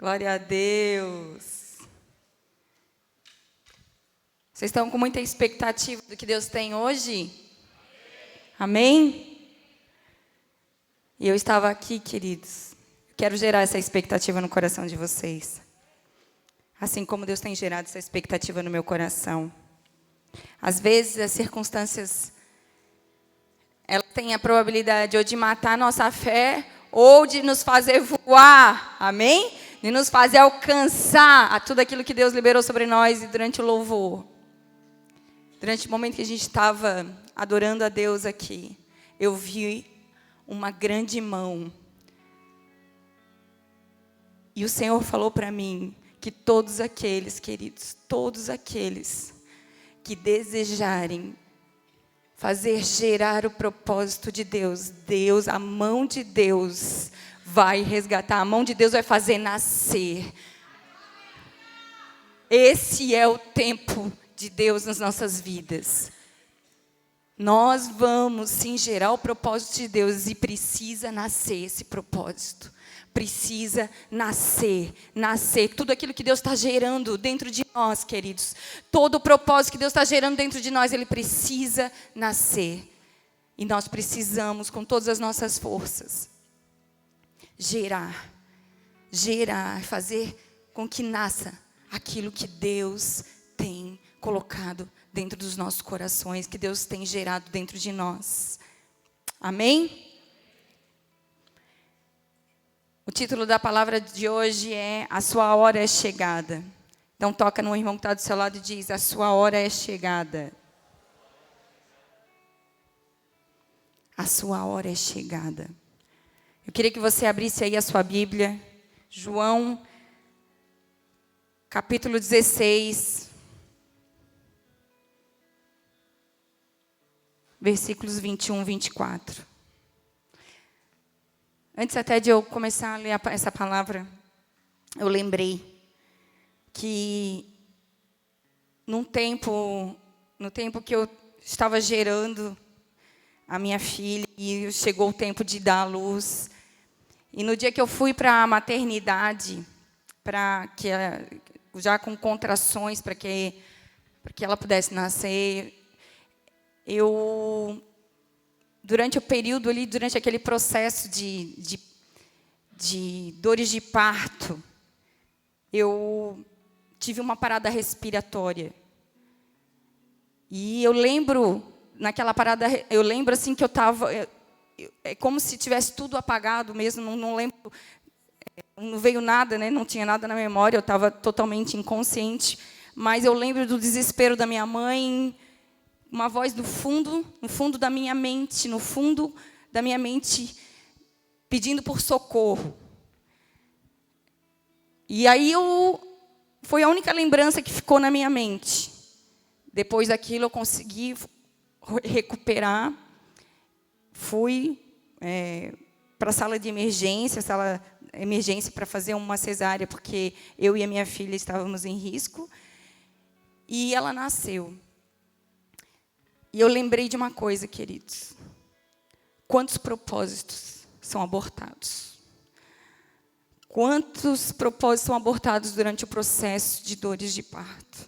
Glória a Deus. Vocês estão com muita expectativa do que Deus tem hoje? Amém? E eu estava aqui, queridos. Quero gerar essa expectativa no coração de vocês. Assim como Deus tem gerado essa expectativa no meu coração. Às vezes, as circunstâncias, elas têm a probabilidade ou de matar a nossa fé, ou de nos fazer voar. Amém? De nos fazer alcançar a tudo aquilo que Deus liberou sobre nós e durante o louvor. Durante o momento que a gente estava adorando a Deus aqui, eu vi uma grande mão. E o Senhor falou para mim que todos aqueles, queridos, todos aqueles que desejarem fazer gerar o propósito de Deus, a mão de Deus vai resgatar, a mão de Deus vai fazer nascer. Esse é o tempo de Deus nas nossas vidas. Nós vamos sim gerar o propósito de Deus e precisa nascer esse propósito. Precisa nascer. Tudo aquilo que Deus está gerando dentro de nós, queridos. Todo o propósito que Deus está gerando dentro de nós, ele precisa nascer. E nós precisamos, com todas as nossas forças, gerar, fazer com que nasça aquilo que Deus tem colocado dentro dos nossos corações, que Deus tem gerado dentro de nós. Amém? O título da palavra de hoje é A Sua Hora é Chegada. Então toca no irmão que está do seu lado e diz, a sua hora é chegada. A sua hora é chegada. Eu queria que você abrisse aí a sua Bíblia. João, capítulo 16. Versículos 21, 24. Antes até de eu começar a ler essa palavra, eu lembrei que no tempo que eu estava gerando a minha filha, e chegou o tempo de dar à luz, e no dia que eu fui para a maternidade, já com contrações, para que ela pudesse nascer, durante o período ali, durante aquele processo de dores de parto, eu tive uma parada respiratória. E eu lembro, naquela parada, assim que eu estava, é como se tivesse tudo apagado mesmo, não lembro, não veio nada, né? Não tinha nada na memória, eu estava totalmente inconsciente, mas eu lembro do desespero da minha mãe, uma voz no fundo da minha mente, pedindo por socorro. E aí foi a única lembrança que ficou na minha mente. Depois daquilo eu consegui recuperar. Fui para a sala de emergência, para fazer uma cesárea, porque eu e a minha filha estávamos em risco. E ela nasceu. E eu lembrei de uma coisa, queridos. Quantos propósitos são abortados? Quantos propósitos são abortados durante o processo de dores de parto?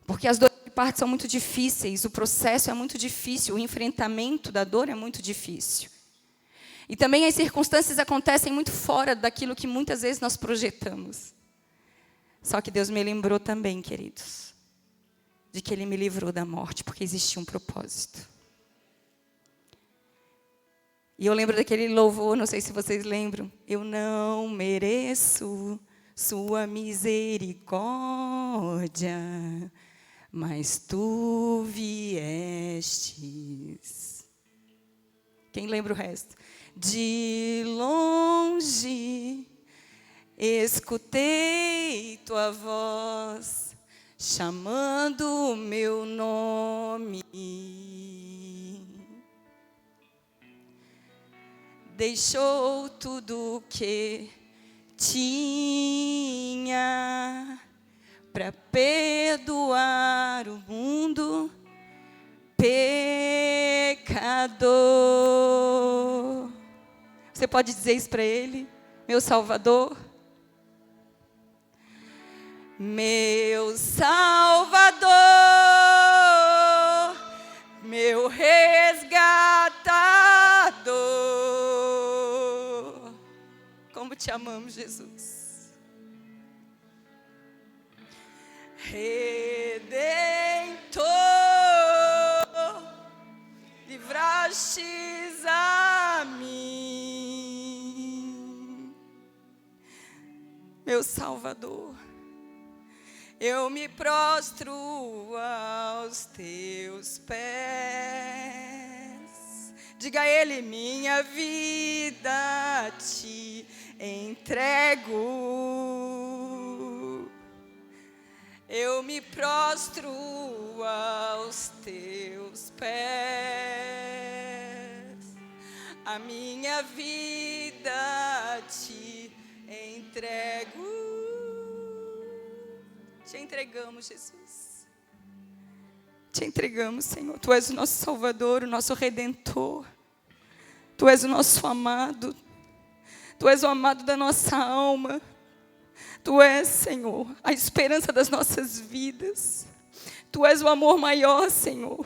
Porque as dores de parto são muito difíceis, o processo é muito difícil, o enfrentamento da dor é muito difícil. E também as circunstâncias acontecem muito fora daquilo que muitas vezes nós projetamos. Só que Deus me lembrou também, queridos, de que Ele me livrou da morte, porque existia um propósito. E eu lembro daquele louvor, não sei se vocês lembram. Eu não mereço sua misericórdia, mas tu viestes. Quem lembra o resto? De longe escutei tua voz, chamando o meu nome. Deixou tudo que tinha para perdoar o mundo pecador. Você pode dizer isso para Ele? Meu Salvador? meu Salvador, meu resgatador. Como te amamos, Jesus. Redentor, livrastes a mim, meu Salvador. Eu me prostro aos teus pés. Diga a Ele: minha vida te entrego. Eu me prostro aos teus pés. A minha vida te entrego. Te entregamos, Jesus. Te entregamos, Senhor. Tu és o nosso Salvador, o nosso Redentor. Tu és o nosso amado. Tu és o amado da nossa alma. Tu és, Senhor, a esperança das nossas vidas. Tu és o amor maior, Senhor.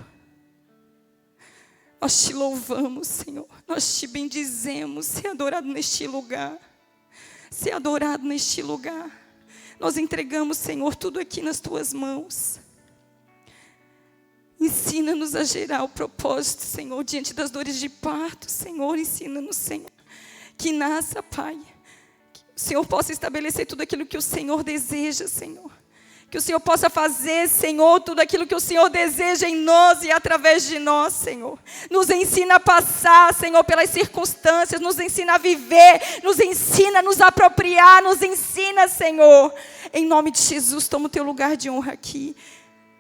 Nós te louvamos, Senhor. Nós te bendizemos. Ser adorado neste lugar. Ser adorado neste lugar. Nós entregamos, Senhor, tudo aqui nas tuas mãos. Ensina-nos a gerar o propósito, Senhor, diante das dores de parto, Senhor. Ensina-nos, Senhor, que nasça, Pai. Que o Senhor possa estabelecer tudo aquilo que o Senhor deseja, Senhor. Que o Senhor possa fazer, Senhor, tudo aquilo que o Senhor deseja em nós e através de nós, Senhor. Nos ensina a passar, Senhor, pelas circunstâncias. Nos ensina a viver. Nos ensina a nos apropriar. Nos ensina, Senhor. Em nome de Jesus, toma o teu lugar de honra aqui.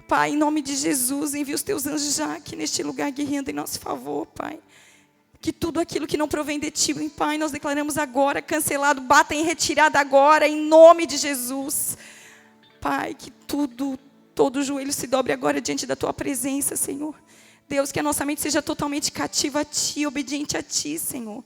Pai, em nome de Jesus, envia os teus anjos já aqui neste lugar guerreando em nosso favor, Pai. Que tudo aquilo que não provém de Ti, Pai, nós declaramos agora cancelado. Bata em retirada agora, em nome de Jesus. Pai, que todo joelho se dobre agora diante da Tua presença, Senhor. Deus, que a nossa mente seja totalmente cativa a Ti, obediente a Ti, Senhor.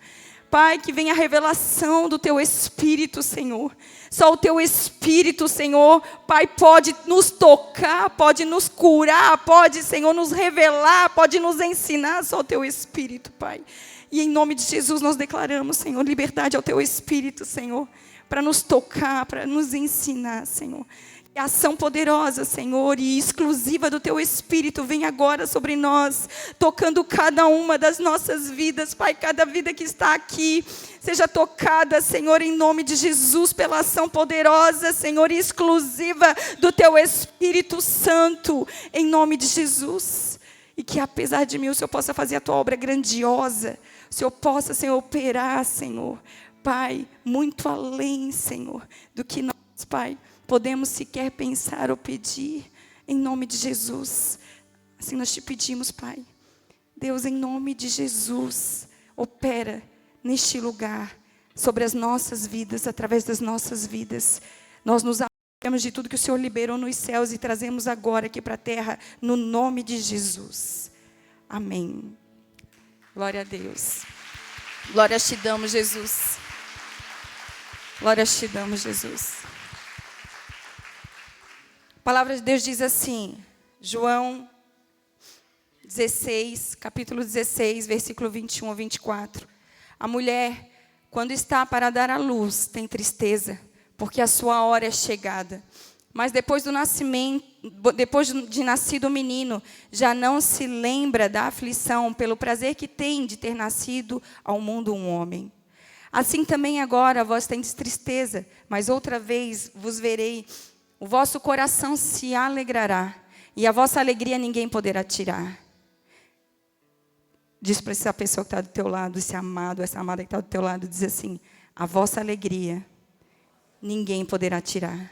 Pai, que venha a revelação do Teu Espírito, Senhor. Só o Teu Espírito, Senhor, Pai, pode nos tocar, pode nos curar, pode, Senhor, nos revelar, pode nos ensinar. Só o Teu Espírito, Pai. E em nome de Jesus nós declaramos, Senhor, liberdade ao Teu Espírito, Senhor, para nos tocar, para nos ensinar, Senhor. Que a ação poderosa, Senhor, e exclusiva do Teu Espírito vem agora sobre nós, tocando cada uma das nossas vidas, Pai. Cada vida que está aqui seja tocada, Senhor, em nome de Jesus, pela ação poderosa, Senhor, e exclusiva do Teu Espírito Santo, em nome de Jesus. E que apesar de mim o Senhor possa fazer a Tua obra grandiosa, o Senhor possa, Senhor, operar, Senhor, Pai, muito além, Senhor, do que nós, Pai, podemos sequer pensar ou pedir, em nome de Jesus. Assim nós te pedimos, Pai. Deus, em nome de Jesus, opera neste lugar, sobre as nossas vidas, através das nossas vidas. Nós nos apropriamos de tudo que o Senhor liberou nos céus e trazemos agora aqui para a terra, no nome de Jesus. Amém. Glória a Deus. Glórias te damos, Jesus. Glórias te damos, Jesus. A palavra de Deus diz assim, João 16, capítulo 16, versículo 21 a 24. A mulher, quando está para dar à luz, tem tristeza, porque a sua hora é chegada. Mas depois do nascimento, depois de nascido o menino, já não se lembra da aflição pelo prazer que tem de ter nascido ao mundo um homem. Assim também agora vós tendes tristeza, mas outra vez vos verei. O vosso coração se alegrará, e a vossa alegria ninguém poderá tirar. Diz para essa pessoa que está do teu lado, esse amado, essa amada que está do teu lado, diz assim, a vossa alegria ninguém poderá tirar.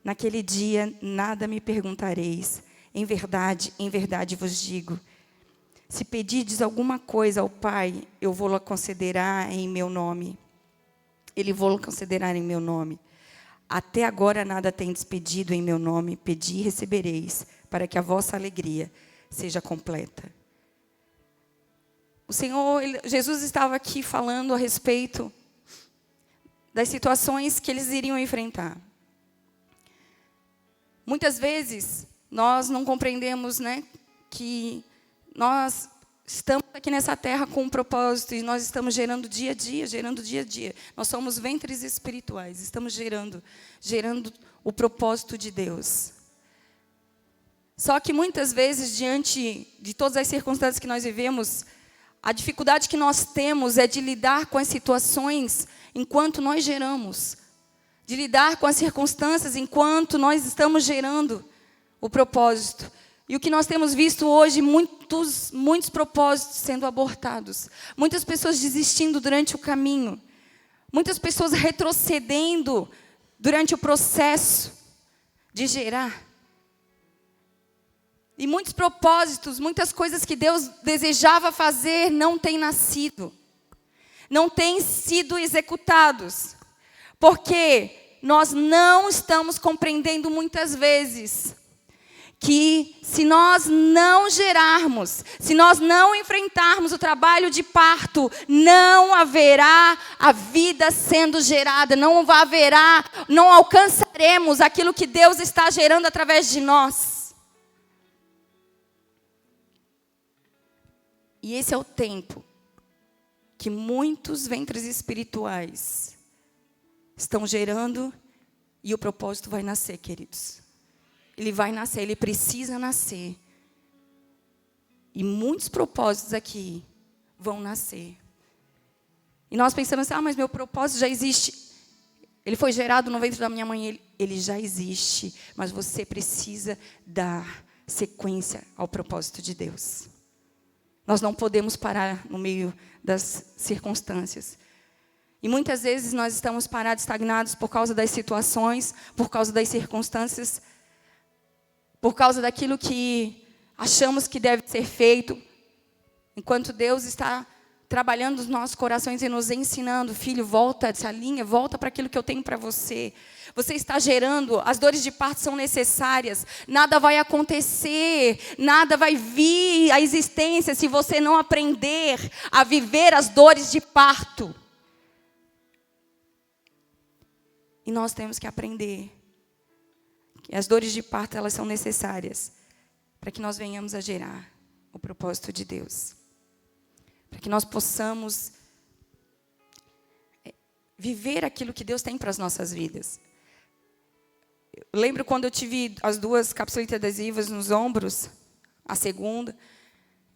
Naquele dia nada me perguntareis, em verdade vos digo, se pedirdes alguma coisa ao Pai, eu vou-la concederá em meu nome. Ele vou-la concederá em meu nome. Até agora nada tendes pedido em meu nome, pedi e recebereis, para que a vossa alegria seja completa. O Senhor, Jesus estava aqui falando a respeito das situações que eles iriam enfrentar. Muitas vezes, nós não compreendemos, né, que nós estamos aqui nessa terra com um propósito e nós estamos gerando dia a dia, gerando dia a dia. Nós somos ventres espirituais, estamos gerando o propósito de Deus. Só que muitas vezes, diante de todas as circunstâncias que nós vivemos, a dificuldade que nós temos é de lidar com as situações enquanto nós geramos. De lidar com as circunstâncias enquanto nós estamos gerando o propósito. E o que nós temos visto hoje, muitos propósitos sendo abortados. Muitas pessoas desistindo durante o caminho. Muitas pessoas retrocedendo durante o processo de gerar. E muitos propósitos, muitas coisas que Deus desejava fazer não têm nascido. Não têm sido executados. Porque nós não estamos compreendendo muitas vezes que se nós não gerarmos, se nós não enfrentarmos o trabalho de parto, não haverá a vida sendo gerada, não alcançaremos aquilo que Deus está gerando através de nós. E esse é o tempo que muitos ventres espirituais estão gerando e o propósito vai nascer, queridos. Ele vai nascer, ele precisa nascer. E muitos propósitos aqui vão nascer. E nós pensamos assim, mas meu propósito já existe. Ele foi gerado no ventre da minha mãe, ele já existe. Mas você precisa dar sequência ao propósito de Deus. Nós não podemos parar no meio das circunstâncias. E muitas vezes nós estamos parados, estagnados por causa das situações, por causa das circunstâncias, por causa daquilo que achamos que deve ser feito, enquanto Deus está trabalhando nos nossos corações e nos ensinando, filho, volta dessa linha, volta para aquilo que eu tenho para você. Você está gerando, as dores de parto são necessárias, nada vai acontecer, nada vai vir à existência se você não aprender a viver as dores de parto. E nós temos que aprender que as dores de parto, elas são necessárias para que nós venhamos a gerar o propósito de Deus. Para que nós possamos viver aquilo que Deus tem para as nossas vidas. Eu lembro quando eu tive as 2 capsulitas adesivas nos ombros, a segunda,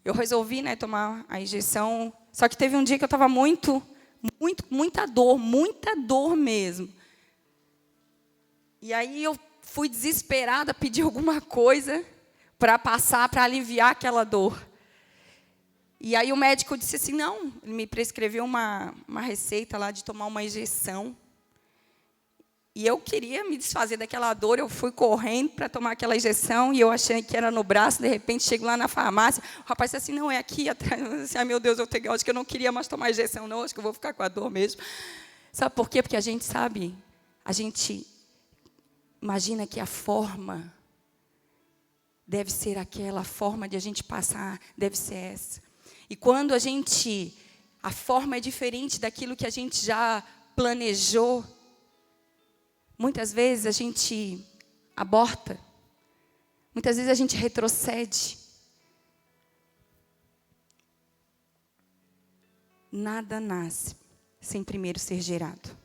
eu resolvi, né, tomar a injeção, só que teve um dia que eu estava muita dor mesmo. E aí eu fui desesperada, pedi alguma coisa para passar, para aliviar aquela dor. E aí o médico disse assim, não, ele me prescreveu uma receita lá de tomar uma injeção. E eu queria me desfazer daquela dor, eu fui correndo para tomar aquela injeção, e eu achei que era no braço, de repente chego lá na farmácia, o rapaz disse assim, não, é aqui atrás. Eu disse, ai meu Deus, eu acho que eu não queria mais tomar injeção, não, acho que eu vou ficar com a dor mesmo. Sabe por quê? Porque a gente sabe, a gente imagina que a forma deve ser aquela, a forma de a gente passar deve ser essa. E quando a forma é diferente daquilo que a gente já planejou, muitas vezes a gente aborta, muitas vezes a gente retrocede. Nada nasce sem primeiro ser gerado.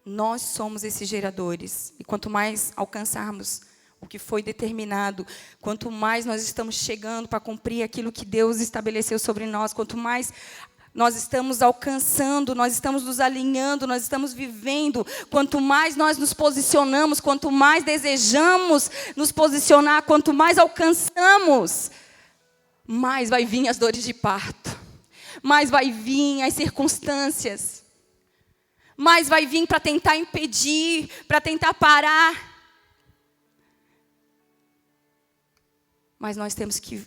Nós somos esses geradores. E quanto mais alcançarmos o que foi determinado, quanto mais nós estamos chegando para cumprir aquilo que Deus estabeleceu sobre nós, quanto mais nós estamos alcançando, nós estamos nos alinhando, nós estamos vivendo, quanto mais nós nos posicionamos, quanto mais desejamos nos posicionar, quanto mais alcançamos, mais vai vir as dores de parto, mais vai vir as circunstâncias, mais vai vir para tentar impedir, para tentar parar. Mas nós temos que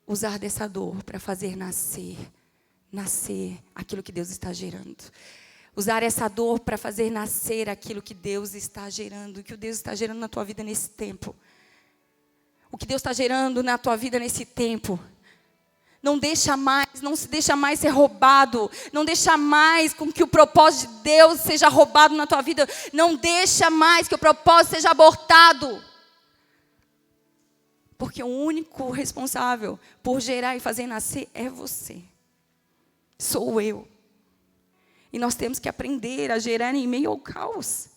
usar dessa dor para fazer nascer aquilo que Deus está gerando. Usar essa dor para fazer nascer aquilo que Deus está gerando, o que Deus está gerando na tua vida nesse tempo. O que Deus está gerando na tua vida nesse tempo Não deixa mais, não se deixa mais ser roubado. Não deixa mais com que o propósito de Deus seja roubado na tua vida. Não deixa mais que o propósito seja abortado. Porque o único responsável por gerar e fazer nascer é você. Sou eu. E nós temos que aprender a gerar em meio ao caos.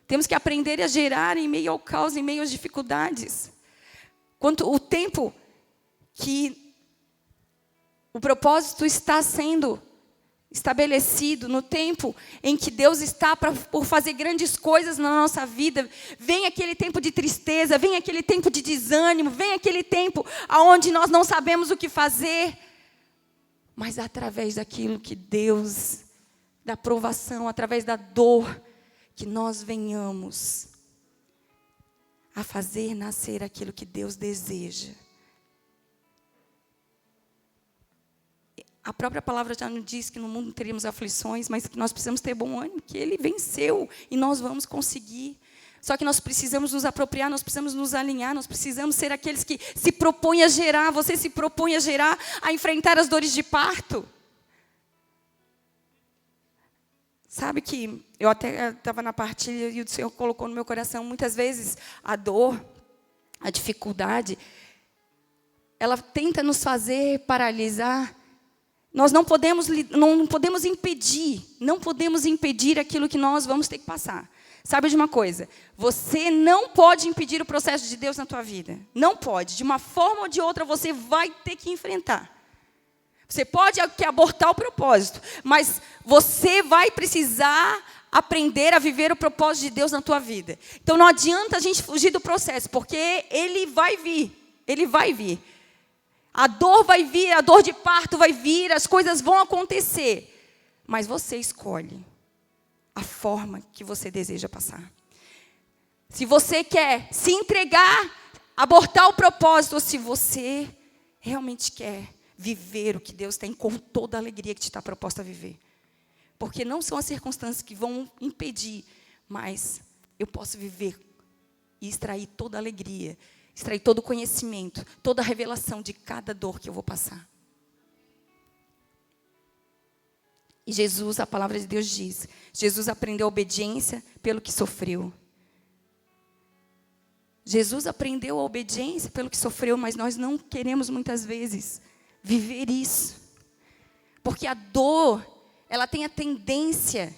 Temos que aprender a gerar em meio ao caos, em meio às dificuldades. Quanto o tempo que o propósito está sendo estabelecido, no tempo em que Deus está por fazer grandes coisas na nossa vida, vem aquele tempo de tristeza, vem aquele tempo de desânimo, vem aquele tempo onde nós não sabemos o que fazer. Mas através daquilo que Deus, da provação, através da dor, que nós venhamos a fazer nascer aquilo que Deus deseja. A própria palavra já nos diz que no mundo teríamos aflições, mas que nós precisamos ter bom ânimo, que Ele venceu e nós vamos conseguir. Só que nós precisamos nos apropriar, nós precisamos nos alinhar, nós precisamos ser aqueles que se propõem a gerar. Você se propõe a gerar, a enfrentar as dores de parto. Sabe que eu até estava na partilha e o Senhor colocou no meu coração, muitas vezes a dor, a dificuldade, ela tenta nos fazer paralisar. Nós não podemos impedir aquilo que nós vamos ter que passar. Sabe de uma coisa? Você não pode impedir o processo de Deus na tua vida. Não pode. De uma forma ou de outra, você vai ter que enfrentar. Você pode abortar o propósito, mas você vai precisar aprender a viver o propósito de Deus na tua vida. Então, não adianta a gente fugir do processo, porque ele vai vir. Ele vai vir. A dor vai vir, a dor de parto vai vir, as coisas vão acontecer. Mas você escolhe a forma que você deseja passar. Se você quer se entregar, abortar o propósito, ou se você realmente quer viver o que Deus tem com toda a alegria que te está proposta a viver. Porque não são as circunstâncias que vão impedir, mas eu posso viver e extrair toda a alegria, extrair todo o conhecimento, toda a revelação de cada dor que eu vou passar. E Jesus, a palavra de Deus diz, Jesus aprendeu a obediência pelo que sofreu. Jesus aprendeu a obediência pelo que sofreu, mas nós não queremos muitas vezes viver isso. Porque a dor, ela tem a tendência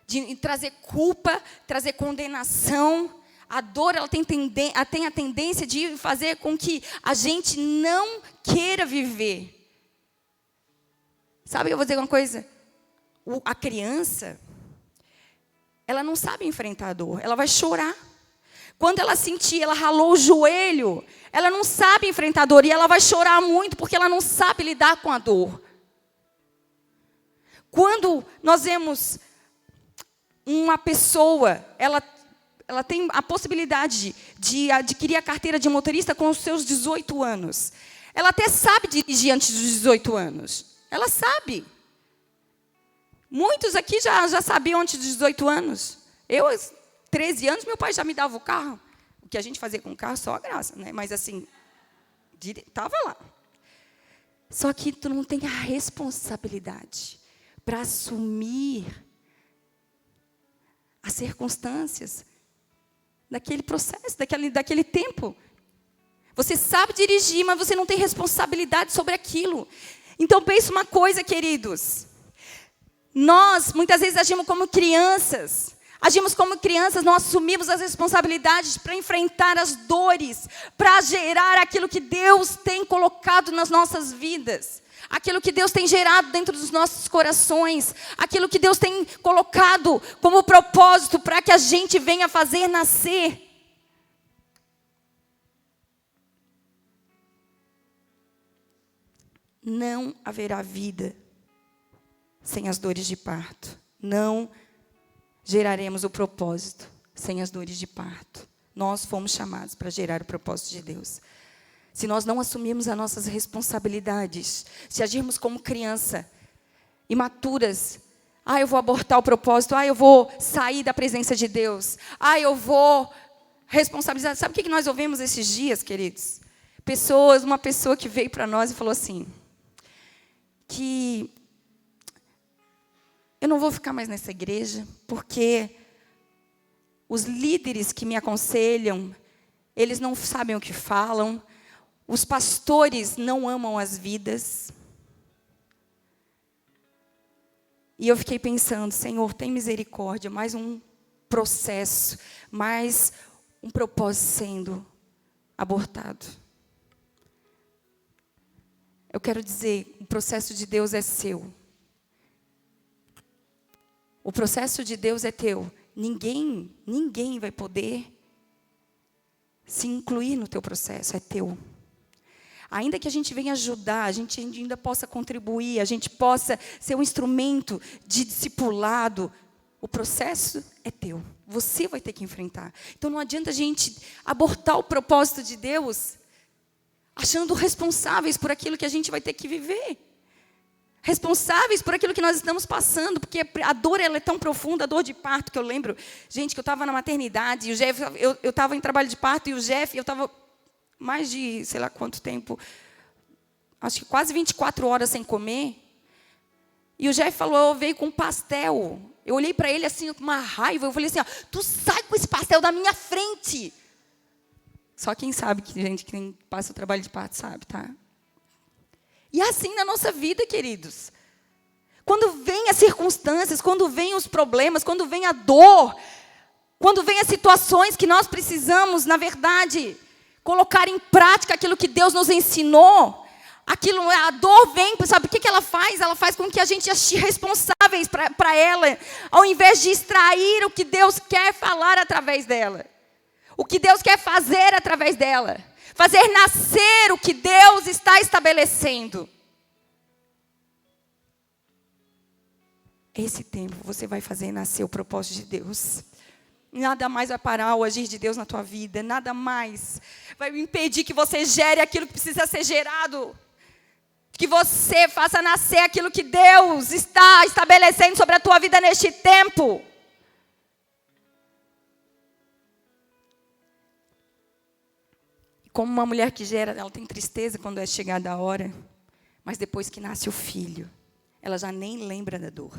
de trazer culpa, trazer condenação. A dor, ela tem a tendência de fazer com que a gente não queira viver. Sabe, eu vou dizer uma coisa? A criança, ela não sabe enfrentar a dor, ela vai chorar. Quando ela sentir, ela ralou o joelho, ela não sabe enfrentar a dor e ela vai chorar muito porque ela não sabe lidar com a dor. Quando nós vemos uma pessoa, ela tem a possibilidade de adquirir a carteira de motorista com os seus 18 anos. Ela até sabe dirigir antes dos 18 anos. Ela sabe. Muitos aqui já sabiam antes dos 18 anos. Eu, 13 anos, meu pai já me dava o carro. O que a gente fazia com o carro, só a graça, né? Mas assim, estava lá. Só que tu não tem a responsabilidade para assumir as circunstâncias daquele processo, daquele tempo. Você sabe dirigir, mas você não tem responsabilidade sobre aquilo. Então, pense uma coisa, queridos. Nós, muitas vezes, agimos como crianças. Não assumimos as responsabilidades para enfrentar as dores, para gerar aquilo que Deus tem colocado nas nossas vidas. Aquilo que Deus tem gerado dentro dos nossos corações. Aquilo que Deus tem colocado como propósito para que a gente venha fazer nascer. Não haverá vida sem as dores de parto. Não geraremos o propósito sem as dores de parto. Nós fomos chamados para gerar o propósito de Deus. Se nós não assumirmos as nossas responsabilidades, se agirmos como criança, imaturas, eu vou abortar o propósito, eu vou sair da presença de Deus, eu vou responsabilizar. Sabe o que nós ouvimos esses dias, queridos? Uma pessoa que veio para nós e falou assim, que eu não vou ficar mais nessa igreja, porque os líderes que me aconselham, eles não sabem o que falam, os pastores não amam as vidas. E eu fiquei pensando, Senhor, tem misericórdia, mais um processo, mais um propósito sendo abortado. Eu quero dizer, o processo de Deus é seu. O processo de Deus é teu. Ninguém vai poder se incluir no teu processo, é teu. Ainda que a gente venha ajudar, a gente ainda possa contribuir, a gente possa ser um instrumento de discipulado, o processo é teu. Você vai ter que enfrentar. Então não adianta a gente abortar o propósito de Deus, achando responsáveis por aquilo que a gente vai ter que viver. Responsáveis por aquilo que nós estamos passando, porque a dor ela é tão profunda, a dor de parto, que eu lembro, gente, que eu estava na maternidade, e o Jeff, eu estava em trabalho de parto, e o Jeff, eu estava mais de, sei lá quanto tempo, acho que quase 24 horas sem comer, e o Jeff falou, veio com um pastel. Eu olhei para ele assim, com uma raiva, eu falei assim, ó, tu sai com esse pastel da minha frente. Só quem sabe, quem passa o trabalho de parto sabe, tá? E é assim na nossa vida, queridos. Quando vem as circunstâncias, quando vem os problemas, quando vem a dor, quando vem as situações que nós precisamos, na verdade, colocar em prática aquilo que Deus nos ensinou, a dor vem, sabe o que ela faz? Ela faz com que a gente ache responsáveis para ela, ao invés de extrair o que Deus quer falar através dela. O que Deus quer fazer através dela. Fazer nascer o que Deus está estabelecendo. Esse tempo você vai fazer nascer o propósito de Deus. Nada mais vai parar o agir de Deus na tua vida. Nada mais vai impedir que você gere aquilo que precisa ser gerado. Que você faça nascer aquilo que Deus está estabelecendo sobre a tua vida neste tempo. Como uma mulher que gera, ela tem tristeza quando é chegada a hora. Mas depois que nasce o filho, ela já nem lembra da dor.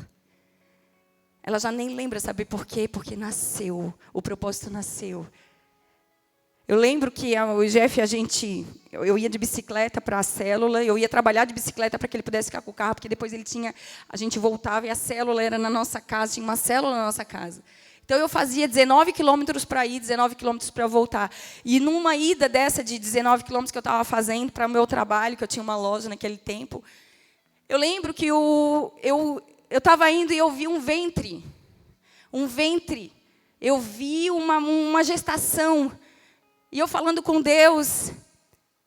Ela já nem lembra, sabe por quê? Porque nasceu, o propósito nasceu. Eu lembro que o Jeff, eu ia de bicicleta para a célula, eu ia trabalhar de bicicleta para que ele pudesse ficar com o carro, porque depois a gente voltava e a célula era na nossa casa, tinha uma célula na nossa casa. Então eu fazia 19 quilômetros para ir, 19 quilômetros para voltar. E numa ida dessa de 19 quilômetros que eu estava fazendo para o meu trabalho, que eu tinha uma loja naquele tempo, eu lembro que eu estava indo e eu vi um ventre. Eu vi uma gestação. E eu falando com Deus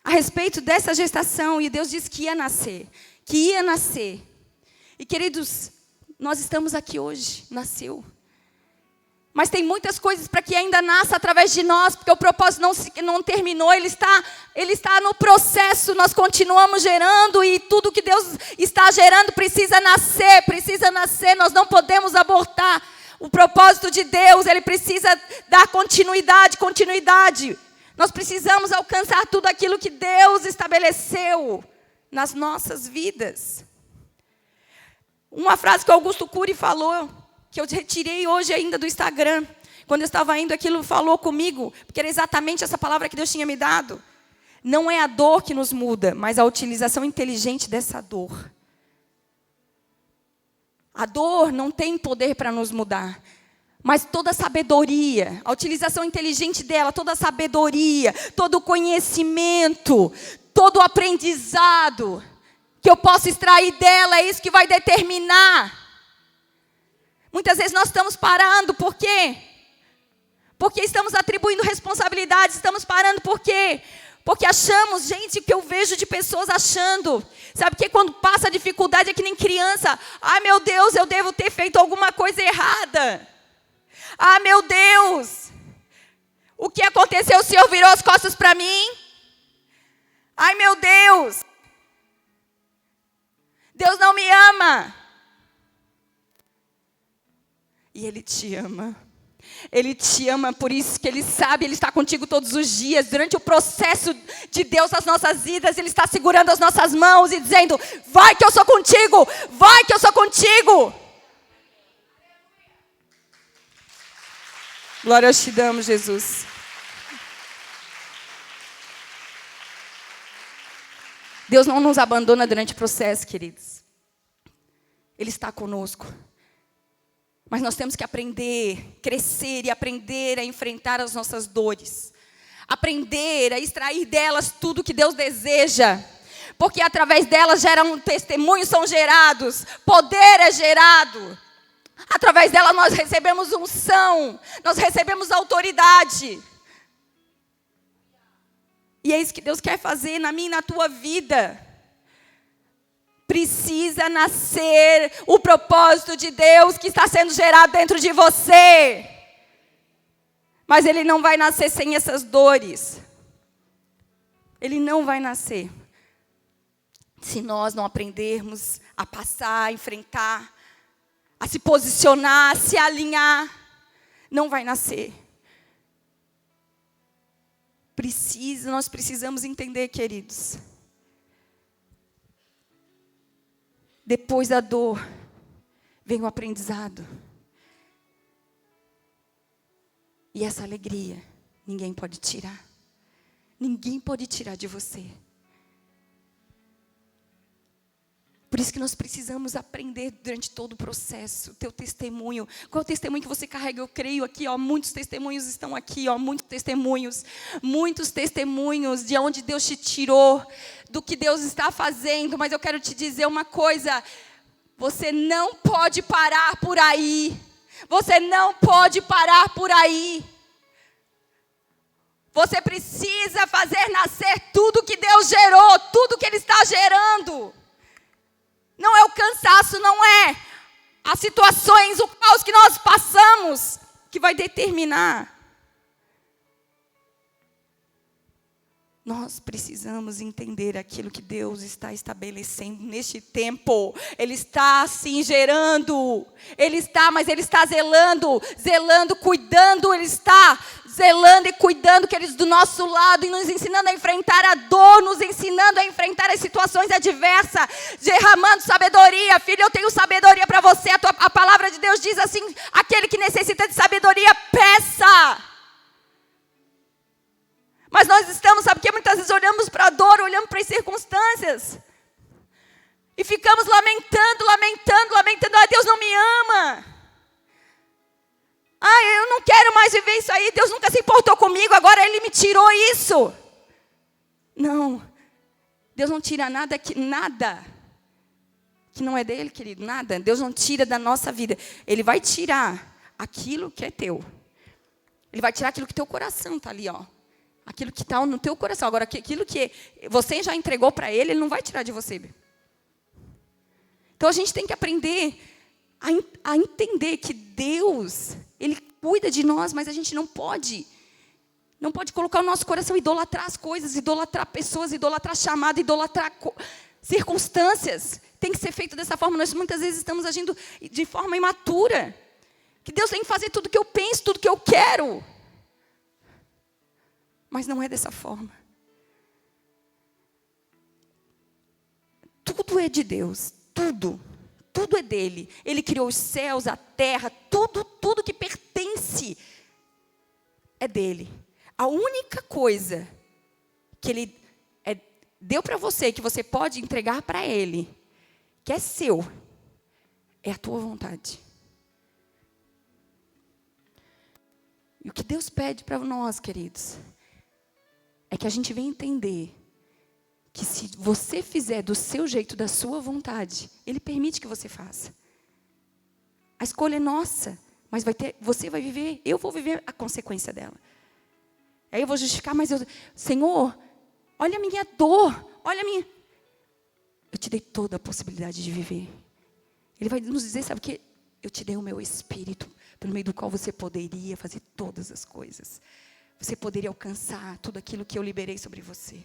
a respeito dessa gestação, e Deus disse que ia nascer. E, queridos, nós estamos aqui hoje, nasceu. Mas tem muitas coisas para que ainda nasça através de nós, porque o propósito não terminou, ele está no processo, nós continuamos gerando, e tudo que Deus está gerando precisa nascer, nós não podemos abortar. O propósito de Deus, ele precisa dar continuidade. Nós precisamos alcançar tudo aquilo que Deus estabeleceu nas nossas vidas. Uma frase que Augusto Cury falou, que eu retirei hoje ainda do Instagram. Quando eu estava indo, aquilo falou comigo, porque era exatamente essa palavra que Deus tinha me dado. Não é a dor que nos muda, mas a utilização inteligente dessa dor. A dor não tem poder para nos mudar. Mas toda a sabedoria, a utilização inteligente dela, toda a sabedoria, todo o conhecimento, todo o aprendizado que eu posso extrair dela, é isso que vai determinar. Muitas vezes nós estamos parando, por quê? Porque estamos atribuindo responsabilidades, estamos parando por quê? Porque achamos, gente, o que eu vejo de pessoas achando. Sabe que quando passa a dificuldade é que nem criança. Ai, meu Deus, eu devo ter feito alguma coisa errada. Ah, meu Deus, o que aconteceu? O Senhor virou as costas para mim? Ai, meu Deus, Deus não me ama. E Ele te ama. Ele te ama, por isso que Ele sabe, Ele está contigo todos os dias. Durante o processo de Deus nas nossas vidas, Ele está segurando as nossas mãos e dizendo: vai que eu sou contigo, vai que eu sou contigo. Glória a te damos, Jesus. Deus não nos abandona durante o processo, queridos. Ele está conosco. Mas nós temos que aprender, crescer e aprender a enfrentar as nossas dores. Aprender a extrair delas tudo que Deus deseja. Porque através delas testemunhos são gerados, poder é gerado. Através dela nós recebemos unção, nós recebemos autoridade. E é isso que Deus quer fazer na minha e na tua vida. Precisa nascer o propósito de Deus que está sendo gerado dentro de você. Mas ele não vai nascer sem essas dores. Ele não vai nascer se nós não aprendermos a passar, a enfrentar, a se posicionar, a se alinhar. Não vai nascer. Nós precisamos entender, queridos. Depois da dor, vem o aprendizado. E essa alegria, ninguém pode tirar. Ninguém pode tirar de você. Por isso que nós precisamos aprender durante todo o processo, teu testemunho. Qual é o testemunho que você carrega? Eu creio aqui, muitos testemunhos estão aqui, muitos testemunhos de onde Deus te tirou, do que Deus está fazendo. Mas eu quero te dizer uma coisa, você não pode parar por aí. Você não pode parar por aí. Você precisa fazer nascer tudo que Deus gerou, tudo que Ele está gerando. Não é o cansaço, não é as situações, o caos que nós passamos que vai determinar. Nós precisamos entender aquilo que Deus está estabelecendo neste tempo. Ele está assim gerando. Mas Ele está zelando, cuidando. Ele está zelando e cuidando, queridos, do nosso lado e nos ensinando a enfrentar a dor, nos ensinando a enfrentar as situações adversas, derramando sabedoria. Filho, eu tenho sabedoria para você. A palavra de Deus diz assim: aquele que necessita de sabedoria, peça. Mas nós estamos, sabe o que? Muitas vezes olhamos para a dor, olhamos para as circunstâncias. E ficamos lamentando. Ah, Deus não me ama. Ah, eu não quero mais viver isso aí. Deus nunca se importou comigo, agora Ele me tirou isso. Não. Deus não tira nada que não é dele, querido. Nada. Deus não tira da nossa vida. Ele vai tirar aquilo que é teu. Ele vai tirar aquilo que teu coração está ali, aquilo que está no teu coração. Agora, aquilo que você já entregou para Ele, Ele não vai tirar de você. Então, a gente tem que aprender a entender que Deus, Ele cuida de nós, mas a gente não pode colocar o nosso coração, idolatrar as coisas, idolatrar pessoas, idolatrar chamado, idolatrar circunstâncias. Tem que ser feito dessa forma. Nós muitas vezes estamos agindo de forma imatura. Que Deus tem que fazer tudo que eu penso, tudo que eu quero. Mas não é dessa forma. Tudo é de Deus, tudo é dele. Ele criou os céus, a terra, tudo que pertence é dele. A única coisa que Ele deu para você, que você pode entregar para Ele, que é seu, é a tua vontade. E o que Deus pede para nós, queridos, é que a gente venha entender que se você fizer do seu jeito, da sua vontade, Ele permite que você faça. A escolha é nossa, mas você vai viver, eu vou viver a consequência dela. Aí eu vou justificar, mas Senhor, olha a minha dor, eu te dei toda a possibilidade de viver. Ele vai nos dizer, sabe o que? Eu te dei o meu espírito, pelo meio do qual você poderia fazer todas as coisas. Você poderia alcançar tudo aquilo que eu liberei sobre você.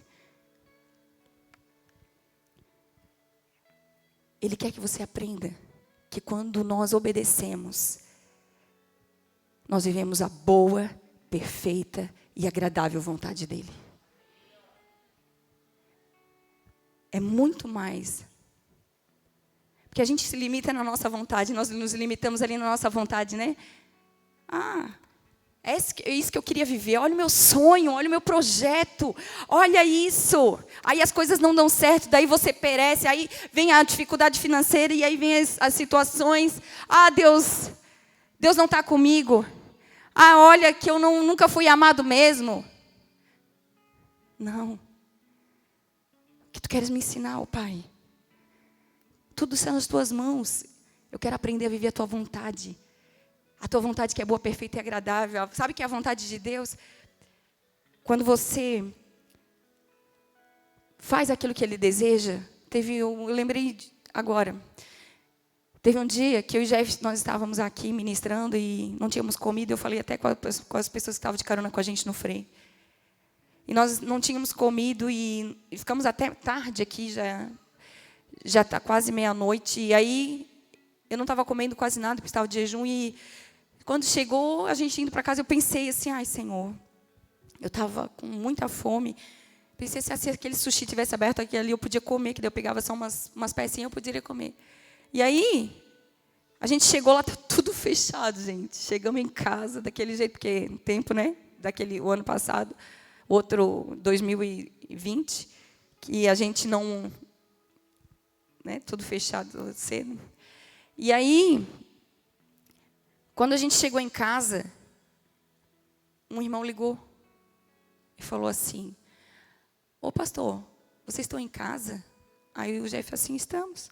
Ele quer que você aprenda que quando nós obedecemos, nós vivemos a boa, perfeita e agradável vontade dele. É muito mais. Porque a gente se limita na nossa vontade, nós nos limitamos ali na nossa vontade, né? É isso que eu queria viver. Olha o meu sonho, olha o meu projeto. Olha isso. Aí as coisas não dão certo, daí você perece. Aí vem a dificuldade financeira e aí vem as situações. Deus não está comigo. Olha que eu nunca fui amado mesmo. Não. O que tu queres me ensinar, Pai? Tudo está nas tuas mãos. Eu quero aprender a viver a tua vontade. A tua vontade que é boa, perfeita e agradável. Sabe o que é a vontade de Deus? Quando você faz aquilo que Ele deseja. Eu lembrei agora. Teve um dia que eu e o Jeff, nós estávamos aqui ministrando e não tínhamos comido. Eu falei até com as pessoas que estavam de carona com a gente no freio. E nós não tínhamos comido e ficamos até tarde aqui, já está quase meia-noite. E aí eu não estava comendo quase nada, porque estava de jejum. E quando chegou, a gente indo para casa, eu pensei assim, Senhor, eu estava com muita fome. Pensei, se aquele sushi tivesse aberto aqui ali, eu podia comer, que daí eu pegava só umas pecinhas, eu poderia comer. E aí, a gente chegou lá, tá tudo fechado, gente. Chegamos em casa, daquele jeito, porque no tempo, né, o ano passado, outro 2020, que a gente não, né, tudo fechado cedo. E aí, quando a gente chegou em casa, um irmão ligou e falou assim, ô pastor, vocês estão em casa? Aí o Jeff assim, estamos.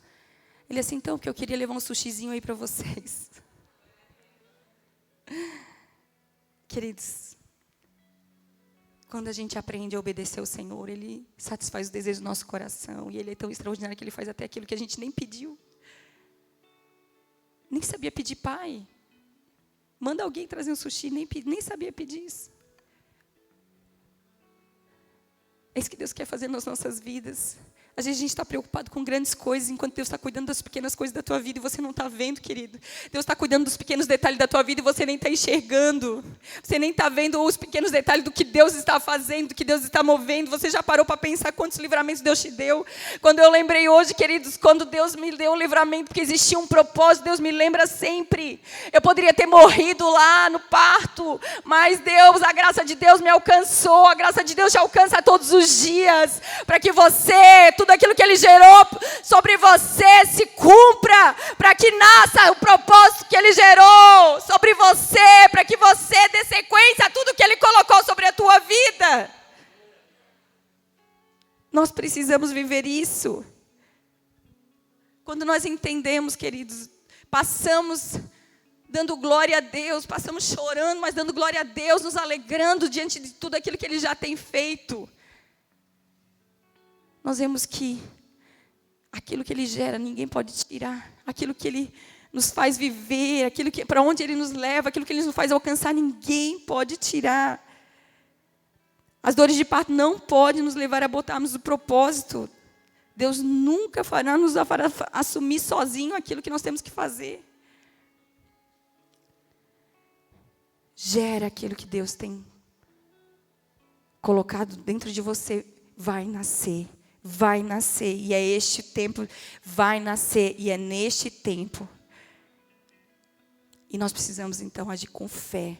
Ele assim, então, porque eu queria levar um sushizinho aí para vocês. Queridos, quando a gente aprende a obedecer ao Senhor, Ele satisfaz os desejos do nosso coração. E Ele é tão extraordinário que Ele faz até aquilo que a gente nem pediu. Nem sabia pedir, Pai. Manda alguém trazer um sushi, nem sabia pedir isso. É isso que Deus quer fazer nas nossas vidas. Às vezes a gente está preocupado com grandes coisas, enquanto Deus está cuidando das pequenas coisas da tua vida e você não está vendo, querido. Deus está cuidando dos pequenos detalhes da tua vida e você nem está enxergando. Você nem está vendo os pequenos detalhes do que Deus está fazendo, do que Deus está movendo. Você já parou para pensar quantos livramentos Deus te deu? Quando eu lembrei hoje, queridos, quando Deus me deu um livramento, porque existia um propósito, Deus me lembra sempre. Eu poderia ter morrido lá no parto, mas Deus, a graça de Deus me alcançou. A graça de Deus te alcança todos os dias, para que você, tudo aquilo que Ele gerou sobre você se cumpra, para que nasça o propósito que Ele gerou sobre você, para que você dê sequência a tudo que Ele colocou sobre a tua vida. Nós precisamos viver isso. Quando nós entendemos, queridos, passamos dando glória a Deus, passamos chorando, mas dando glória a Deus, nos alegrando diante de tudo aquilo que Ele já tem feito. Nós vemos que aquilo que Ele gera, ninguém pode tirar. Aquilo que Ele nos faz viver, para onde Ele nos leva, aquilo que Ele nos faz alcançar, ninguém pode tirar. As dores de parto não podem nos levar a botarmos o propósito. Deus nunca fará nos assumir sozinho aquilo que nós temos que fazer. Gera aquilo que Deus tem colocado dentro de você, vai nascer. Vai nascer, e é este tempo, vai nascer, e é neste tempo. E nós precisamos então agir com fé,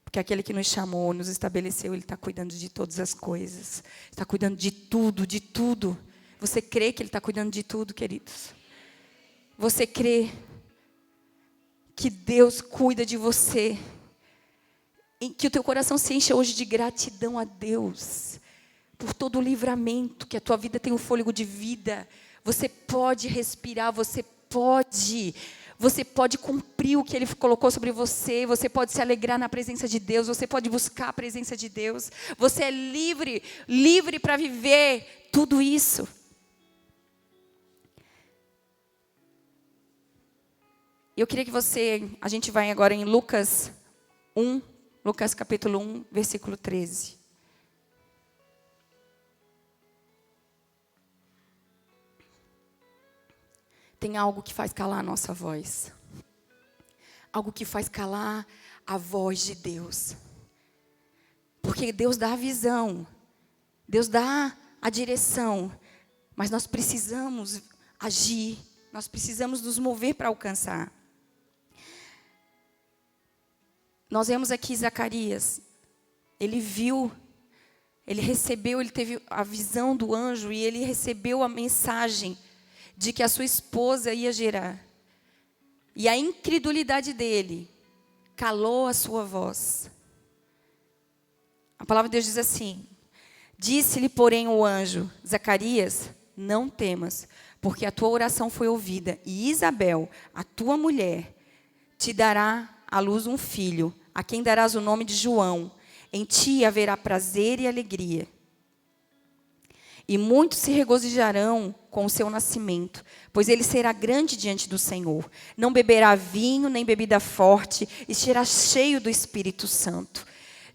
porque aquele que nos chamou, nos estabeleceu, Ele está cuidando de todas as coisas, está cuidando de tudo, de tudo. Você crê que Ele está cuidando de tudo, queridos? Você crê que Deus cuida de você? Que o teu coração se encha hoje de gratidão a Deus, por todo o livramento, que a tua vida tem um fôlego de vida. Você pode respirar, você pode cumprir o que Ele colocou sobre você, você pode se alegrar na presença de Deus, você pode buscar a presença de Deus, você é livre para viver tudo isso. Eu queria que a gente vai agora em Lucas capítulo 1, versículo 13. Tem algo que faz calar a nossa voz. Algo que faz calar a voz de Deus. Porque Deus dá a visão, Deus dá a direção, mas nós precisamos agir, nós precisamos nos mover para alcançar. Nós vemos aqui Zacarias, ele viu, ele recebeu, ele teve a visão do anjo e ele recebeu a mensagem de que a sua esposa ia gerar. E a incredulidade dele calou a sua voz. A palavra de Deus diz assim: disse-lhe, porém, o anjo: Zacarias, não temas, porque a tua oração foi ouvida, e Isabel, a tua mulher, te dará à luz um filho, a quem darás o nome de João. Em ti haverá prazer e alegria. E muitos se regozijarão com o seu nascimento, pois ele será grande diante do Senhor. Não beberá vinho nem bebida forte, e será cheio do Espírito Santo,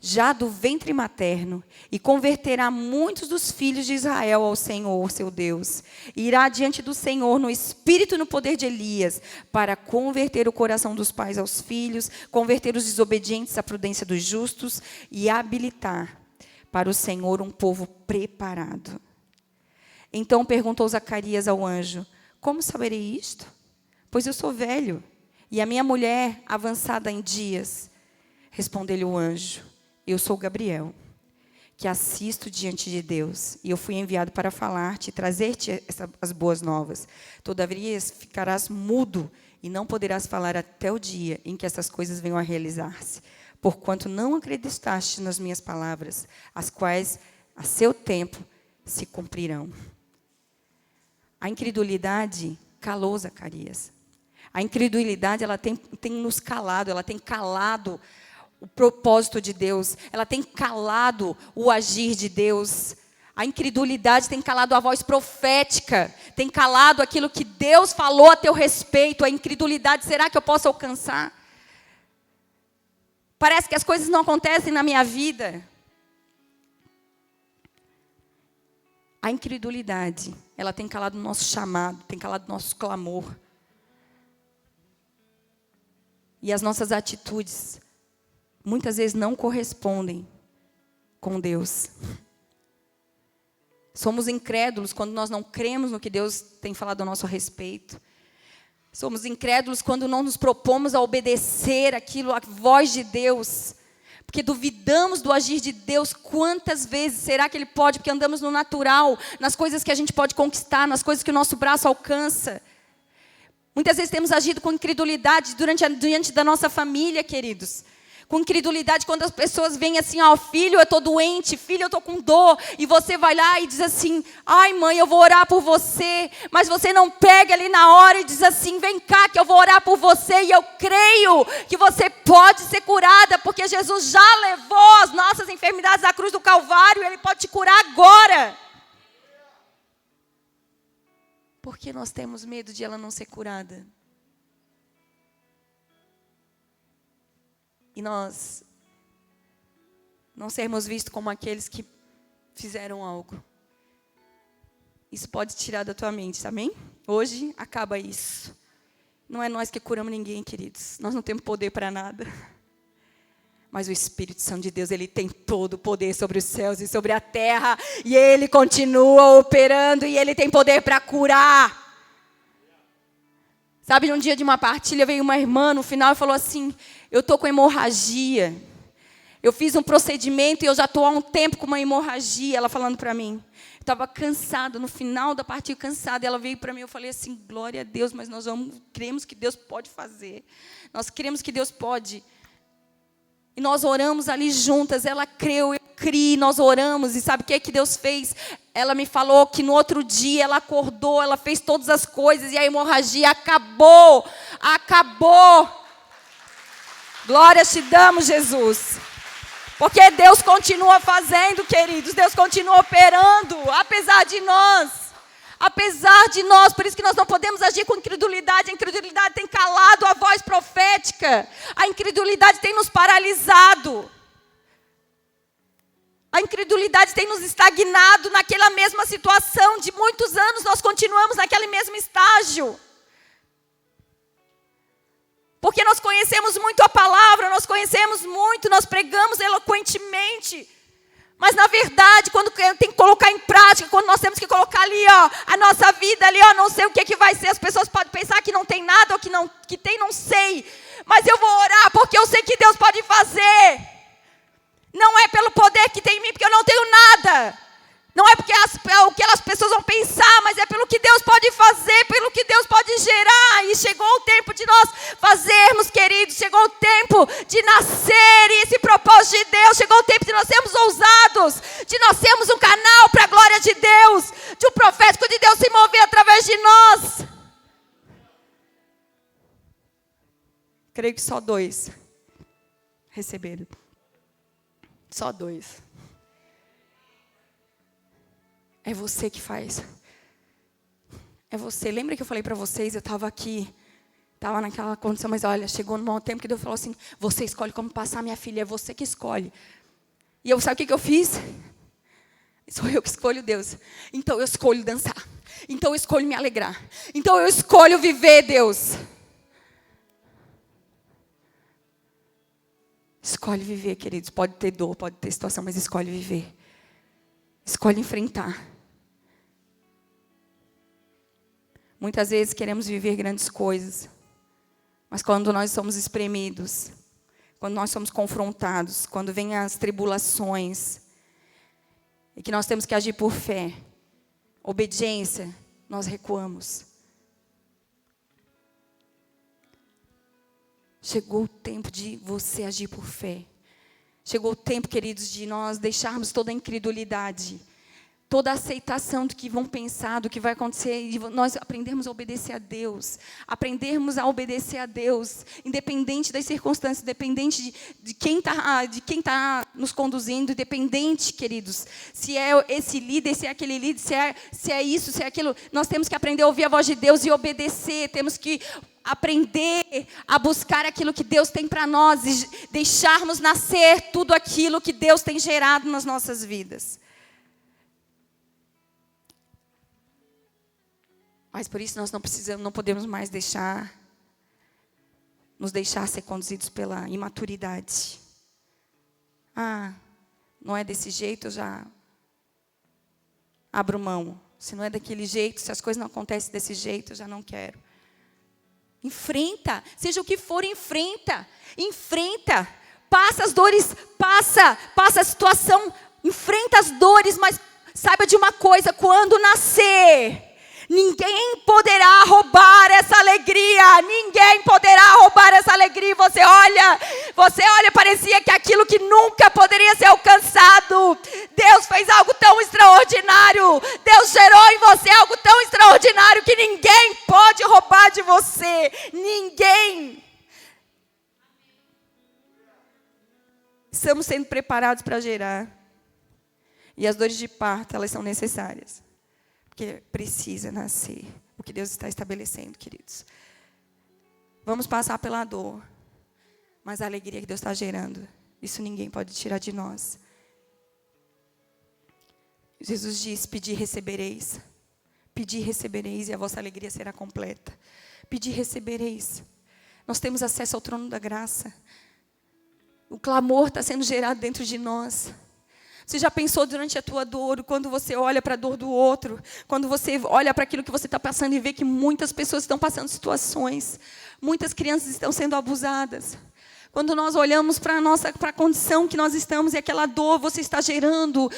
já do ventre materno, e converterá muitos dos filhos de Israel ao Senhor, seu Deus. E irá diante do Senhor no espírito e no poder de Elias, para converter o coração dos pais aos filhos, converter os desobedientes à prudência dos justos, e habilitar para o Senhor um povo preparado. Então perguntou Zacarias ao anjo: como saberei isto? Pois eu sou velho, e a minha mulher avançada em dias. Respondeu-lhe o anjo: eu sou Gabriel, que assisto diante de Deus, e eu fui enviado para falar-te e trazer-te as boas novas. Todavia ficarás mudo, e não poderás falar até o dia em que essas coisas venham a realizar-se, porquanto não acreditaste nas minhas palavras, as quais, a seu tempo, se cumprirão. A incredulidade calou Zacarias. A incredulidade, ela tem nos calado, ela tem calado o propósito de Deus, ela tem calado o agir de Deus. A incredulidade tem calado a voz profética, tem calado aquilo que Deus falou a teu respeito. A incredulidade, será que eu posso alcançar? Parece que as coisas não acontecem na minha vida. A incredulidade, ela tem calado o nosso chamado, tem calado o nosso clamor. E as nossas atitudes, muitas vezes não correspondem com Deus. Somos incrédulos quando nós não cremos no que Deus tem falado a nosso respeito. Somos incrédulos quando não nos propomos a obedecer aquilo, a voz de Deus. Porque duvidamos do agir de Deus. Quantas vezes será que Ele pode? Porque andamos no natural, nas coisas que a gente pode conquistar, nas coisas que o nosso braço alcança. Muitas vezes temos agido com incredulidade diante da nossa família, queridos. Com incredulidade quando as pessoas vêm assim: ó, filho, eu estou doente, filho, eu estou com dor. E você vai lá e diz assim: ai, mãe, eu vou orar por você. Mas você não pega ali na hora e diz assim: vem cá que eu vou orar por você. E eu creio que você pode ser curada, porque Jesus já levou as nossas enfermidades à cruz do Calvário. E Ele pode te curar agora. Por que nós temos medo de ela não ser curada? E nós não sermos vistos como aqueles que fizeram algo. Isso pode tirar da tua mente, amém? Hoje acaba isso. Não é nós que curamos ninguém, queridos. Nós não temos poder para nada. Mas o Espírito Santo de Deus, Ele tem todo o poder sobre os céus e sobre a terra. E Ele continua operando e Ele tem poder para curar. Sabe, num dia de uma partilha, veio uma irmã no final e falou assim: eu estou com hemorragia. Eu fiz um procedimento e eu já estou há um tempo com uma hemorragia. Ela falando para mim. Eu estava cansada, no final da partilha, cansada. E ela veio para mim e eu falei assim: glória a Deus, mas nós cremos que Deus pode fazer. Nós cremos que Deus pode. E nós oramos ali juntas. Ela creu, eu criei, nós oramos. E sabe o que Deus fez? Ela me falou que no outro dia ela acordou, ela fez todas as coisas e a hemorragia acabou. Acabou. Glórias te damos, Jesus. Porque Deus continua fazendo, queridos. Deus continua operando, apesar de nós. Apesar de nós. Por isso que nós não podemos agir com incredulidade. A incredulidade tem calado a voz profética. A incredulidade tem nos paralisado. A incredulidade tem nos estagnado naquela mesma situação. De muitos anos nós continuamos naquele mesmo estágio. Porque nós conhecemos muito a palavra, nós conhecemos muito, nós pregamos eloquentemente. Mas na verdade, quando tem que colocar em prática, quando nós temos que colocar ali, ó, a nossa vida ali, ó, não sei o que vai ser, as pessoas podem pensar que não tem nada, ou que tem, não sei. Mas eu vou orar, porque eu sei que Deus pode fazer. Não é pelo poder que tem em mim, porque eu não tenho nada. Não é porque o que as pessoas vão pensar, mas é pelo que Deus pode fazer, pelo que Deus pode gerar. E chegou o tempo de nós fazermos, queridos. Chegou o tempo de nascer esse propósito de Deus. Chegou o tempo de nós sermos ousados, de nós sermos um canal para a glória de Deus, de um profético de Deus se mover através de nós. Creio que só 2 receberam. Só 2. É você que faz. É você. Lembra que eu falei para vocês, eu estava aqui, estava naquela condição, mas olha, chegou no tempo que Deus falou assim, você escolhe como passar, minha filha, é você que escolhe. E eu, sabe o que eu fiz? Sou eu que escolho, Deus. Então eu escolho dançar. Então eu escolho me alegrar. Então eu escolho viver, Deus. Escolhe viver, queridos. Pode ter dor, pode ter situação, mas escolhe viver. Escolhe enfrentar. Muitas vezes queremos viver grandes coisas, mas quando nós somos espremidos, quando nós somos confrontados, quando vêm as tribulações, e que nós temos que agir por fé, obediência, nós recuamos. Chegou o tempo de você agir por fé. Chegou o tempo, queridos, de nós deixarmos toda a incredulidade, toda a aceitação do que vão pensar, do que vai acontecer, e nós aprendermos a obedecer a Deus. Aprendermos a obedecer a Deus, independente das circunstâncias, independente de quem tá nos conduzindo, independente, queridos, se é esse líder, se é aquele líder, se é isso, se é aquilo. Nós temos que aprender a ouvir a voz de Deus e obedecer. Temos que aprender a buscar aquilo que Deus tem para nós e deixarmos nascer tudo aquilo que Deus tem gerado nas nossas vidas. Mas por isso nós não podemos mais nos deixar ser conduzidos pela imaturidade. Não é desse jeito, eu já abro mão. Se não é daquele jeito, se as coisas não acontecem desse jeito, eu já não quero. Enfrenta, seja o que for, enfrenta. Passa as dores, passa a situação, enfrenta as dores, mas saiba de uma coisa, quando nascer, ninguém poderá roubar essa alegria. Ninguém poderá roubar essa alegria. Você olha, parecia que aquilo que nunca poderia ser alcançado. Deus fez algo tão extraordinário. Deus gerou em você algo tão extraordinário que ninguém pode roubar de você. Ninguém. Estamos sendo preparados para gerar. E as dores de parto, elas são necessárias. Porque precisa nascer o que Deus está estabelecendo, queridos. Vamos passar pela dor, mas a alegria que Deus está gerando, isso ninguém pode tirar de nós. Jesus diz, pedi e recebereis. Pedi e recebereis, e a vossa alegria será completa. Pedi e recebereis. Nós temos acesso ao trono da graça. O clamor está sendo gerado dentro de nós. Você já pensou durante a tua dor, quando você olha para a dor do outro, quando você olha para aquilo que você está passando e vê que muitas pessoas estão passando situações, muitas crianças estão sendo abusadas. Quando nós olhamos para a condição que nós estamos e aquela dor, você está gerando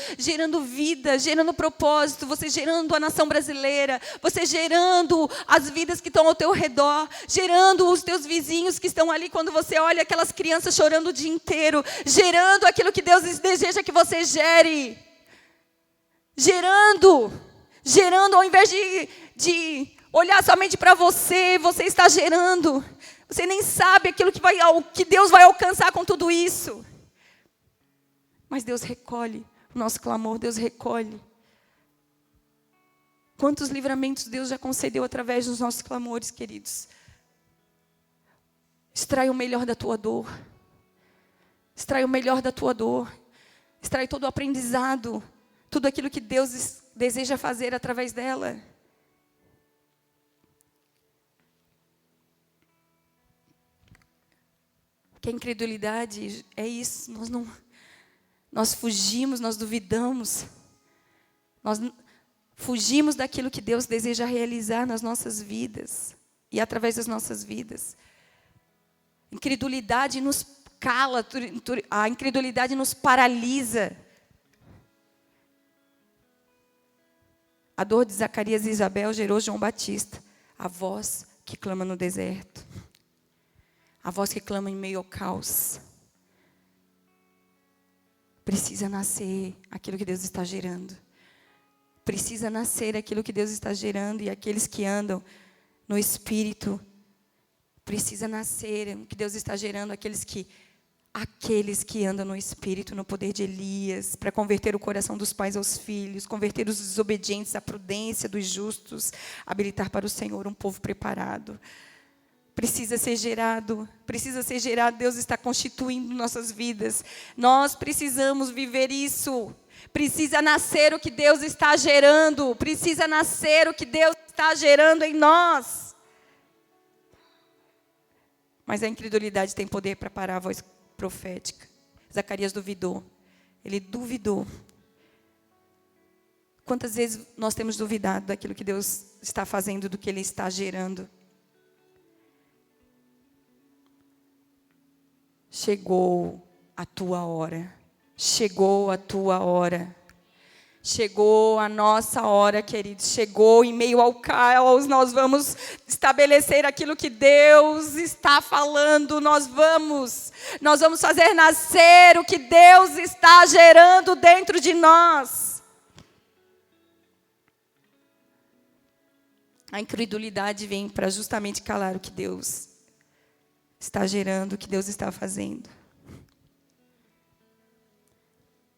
vida, gerando propósito, você gerando a nação brasileira, você gerando as vidas que estão ao teu redor, gerando os teus vizinhos que estão ali, quando você olha aquelas crianças chorando o dia inteiro, gerando aquilo que Deus deseja que você gere. Gerando, ao invés de olhar somente para você, você está gerando. Você nem sabe aquilo que Deus vai alcançar com tudo isso. Mas Deus recolhe o nosso clamor, Deus recolhe. Quantos livramentos Deus já concedeu através dos nossos clamores, queridos. Extrai o melhor da tua dor. Extrai o melhor da tua dor. Extrai todo o aprendizado, tudo aquilo que Deus deseja fazer através dela. Que a incredulidade é isso, nós fugimos, nós duvidamos. Nós fugimos daquilo que Deus deseja realizar nas nossas vidas e através das nossas vidas. Incredulidade nos cala, a incredulidade nos paralisa. A dor de Zacarias e Isabel gerou João Batista, a voz que clama no deserto. A voz que clama em meio ao caos. Precisa nascer aquilo que Deus está gerando. Precisa nascer aquilo que Deus está gerando. E aqueles que andam no Espírito, precisa nascer o que Deus está gerando. Aqueles que andam no Espírito, no poder de Elias, para converter o coração dos pais aos filhos, converter os desobedientes à prudência dos justos, habilitar para o Senhor um povo preparado. Precisa ser gerado, Deus está constituindo nossas vidas. Nós precisamos viver isso. Precisa nascer o que Deus está gerando. Precisa nascer o que Deus está gerando em nós. Mas a incredulidade tem poder para parar a voz profética. Zacarias duvidou. Ele duvidou. Quantas vezes nós temos duvidado daquilo que Deus está fazendo, do que Ele está gerando? Chegou a tua hora. Chegou a tua hora. Chegou a nossa hora, queridos. Chegou em meio ao caos. Nós vamos estabelecer aquilo que Deus está falando. Nós vamos fazer nascer o que Deus está gerando dentro de nós. A incredulidade vem para justamente calar o que Deus está gerando, o que Deus está fazendo.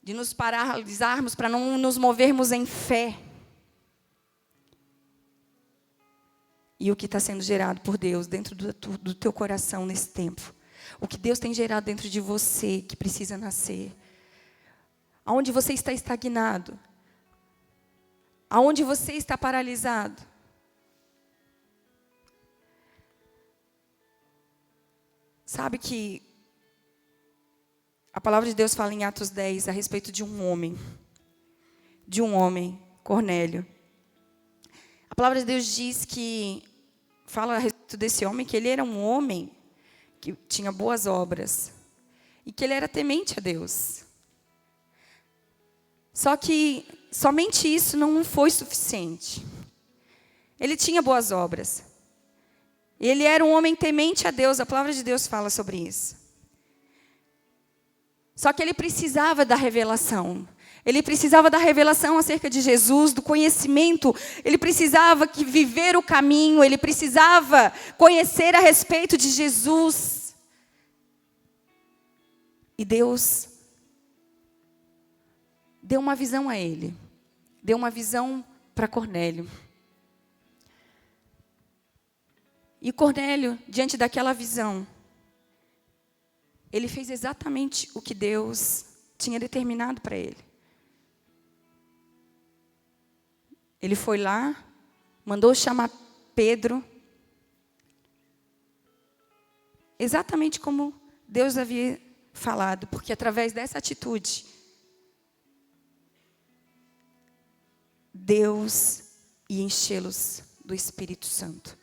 De nos paralisarmos para não nos movermos em fé. E o que está sendo gerado por Deus dentro do teu coração nesse tempo. O que Deus tem gerado dentro de você que precisa nascer. Aonde você está estagnado. Aonde você está paralisado. Sabe que a palavra de Deus fala em Atos 10 a respeito de um homem, Cornélio. A palavra de Deus diz que, fala a respeito desse homem, que ele era um homem que tinha boas obras e que ele era temente a Deus. Só que somente isso não foi suficiente. Ele tinha boas obras. Ele era um homem temente a Deus, a palavra de Deus fala sobre isso. Só que ele precisava da revelação. Ele precisava da revelação acerca de Jesus, do conhecimento. Ele precisava viver o caminho, ele precisava conhecer a respeito de Jesus. E Deus deu uma visão a ele. Deu uma visão para Cornélio. E Cornélio, diante daquela visão, ele fez exatamente o que Deus tinha determinado para ele. Ele foi lá, mandou chamar Pedro, exatamente como Deus havia falado, porque através dessa atitude, Deus ia enchê-los do Espírito Santo.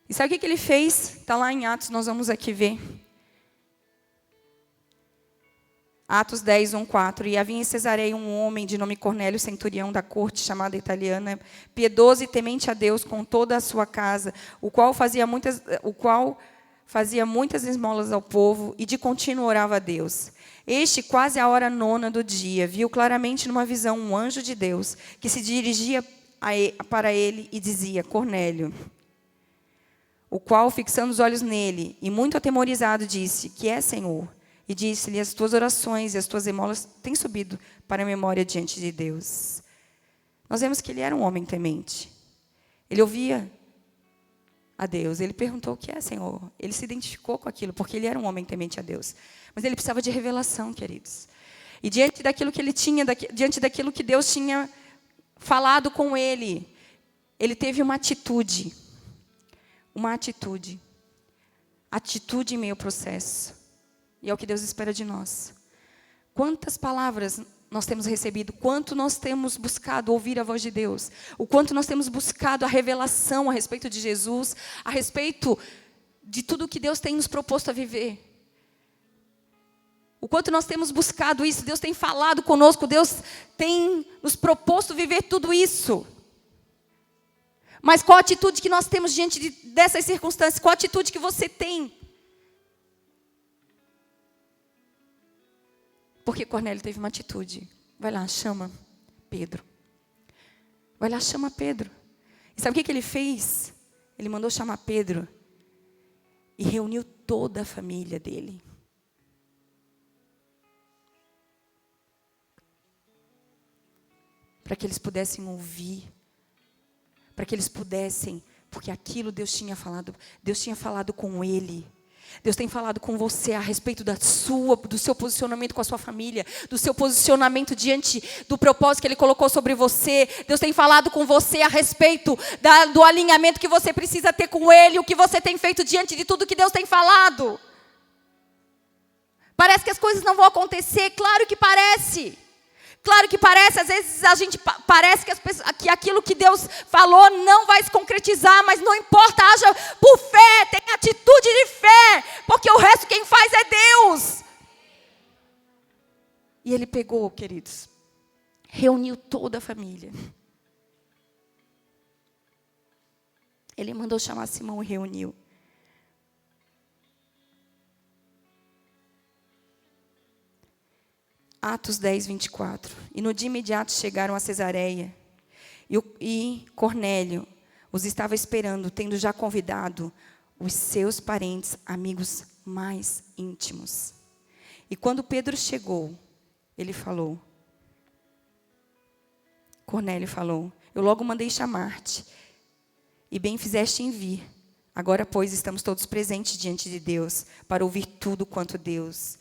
E sabe o que ele fez? Está lá em Atos, nós vamos aqui ver. Atos 10, 1, 4. E havia em Cesareia um homem de nome Cornélio, centurião da corte, chamada italiana, piedoso e temente a Deus com toda a sua casa, o qual fazia muitas esmolas ao povo e de contínuo orava a Deus. Este, quase à hora 9 do dia, viu claramente numa visão um anjo de Deus, que se dirigia para ele e dizia: Cornélio. O qual, fixando os olhos nele, e muito atemorizado, disse: Que é, Senhor? E disse-lhe: As tuas orações e as tuas esmolas têm subido para a memória diante de Deus. Nós vemos que ele era um homem temente. Ele ouvia a Deus. Ele perguntou: O que é, Senhor? Ele se identificou com aquilo, porque ele era um homem temente a Deus. Mas ele precisava de revelação, queridos. E diante daquilo que ele tinha, diante daquilo que Deus tinha falado com ele teve uma atitude. Uma atitude. atitude em meio ao processo. E é o que Deus espera de nós. Quantas palavras nós temos recebido, quanto nós temos buscado ouvir a voz de Deus, o quanto nós temos buscado a revelação a respeito de Jesus, a respeito de tudo que Deus tem nos proposto a viver. O quanto nós temos buscado isso, Deus tem falado conosco, Deus tem nos proposto viver tudo isso. Mas qual a atitude que nós temos diante dessas circunstâncias? Qual a atitude que você tem? Porque Cornélio teve uma atitude. Vai lá, chama Pedro. Vai lá, chama Pedro. E sabe o que ele fez? Ele mandou chamar Pedro e reuniu toda a família dele. Para que eles pudessem ouvir, para que eles pudessem, porque aquilo Deus tinha falado com ele. Deus tem falado com você a respeito do seu posicionamento com a sua família, do seu posicionamento diante do propósito que Ele colocou sobre você. Deus tem falado com você a respeito do alinhamento que você precisa ter com Ele, o que você tem feito diante de tudo que Deus tem falado. Parece que as coisas não vão acontecer, claro que parece. Claro que parece, às vezes a gente parece que aquilo que Deus falou não vai se concretizar, mas não importa, haja por fé, tenha atitude de fé, porque o resto quem faz é Deus. E ele pegou, queridos, reuniu toda a família. Ele mandou chamar Simão e reuniu. Atos 10, 24. E no dia imediato chegaram a Cesareia. E Cornélio os estava esperando, tendo já convidado os seus parentes, amigos mais íntimos. E quando Pedro chegou, ele falou. Cornélio falou: eu logo mandei chamar-te, e bem fizeste em vir. Agora, pois, estamos todos presentes diante de Deus, para ouvir tudo quanto Deus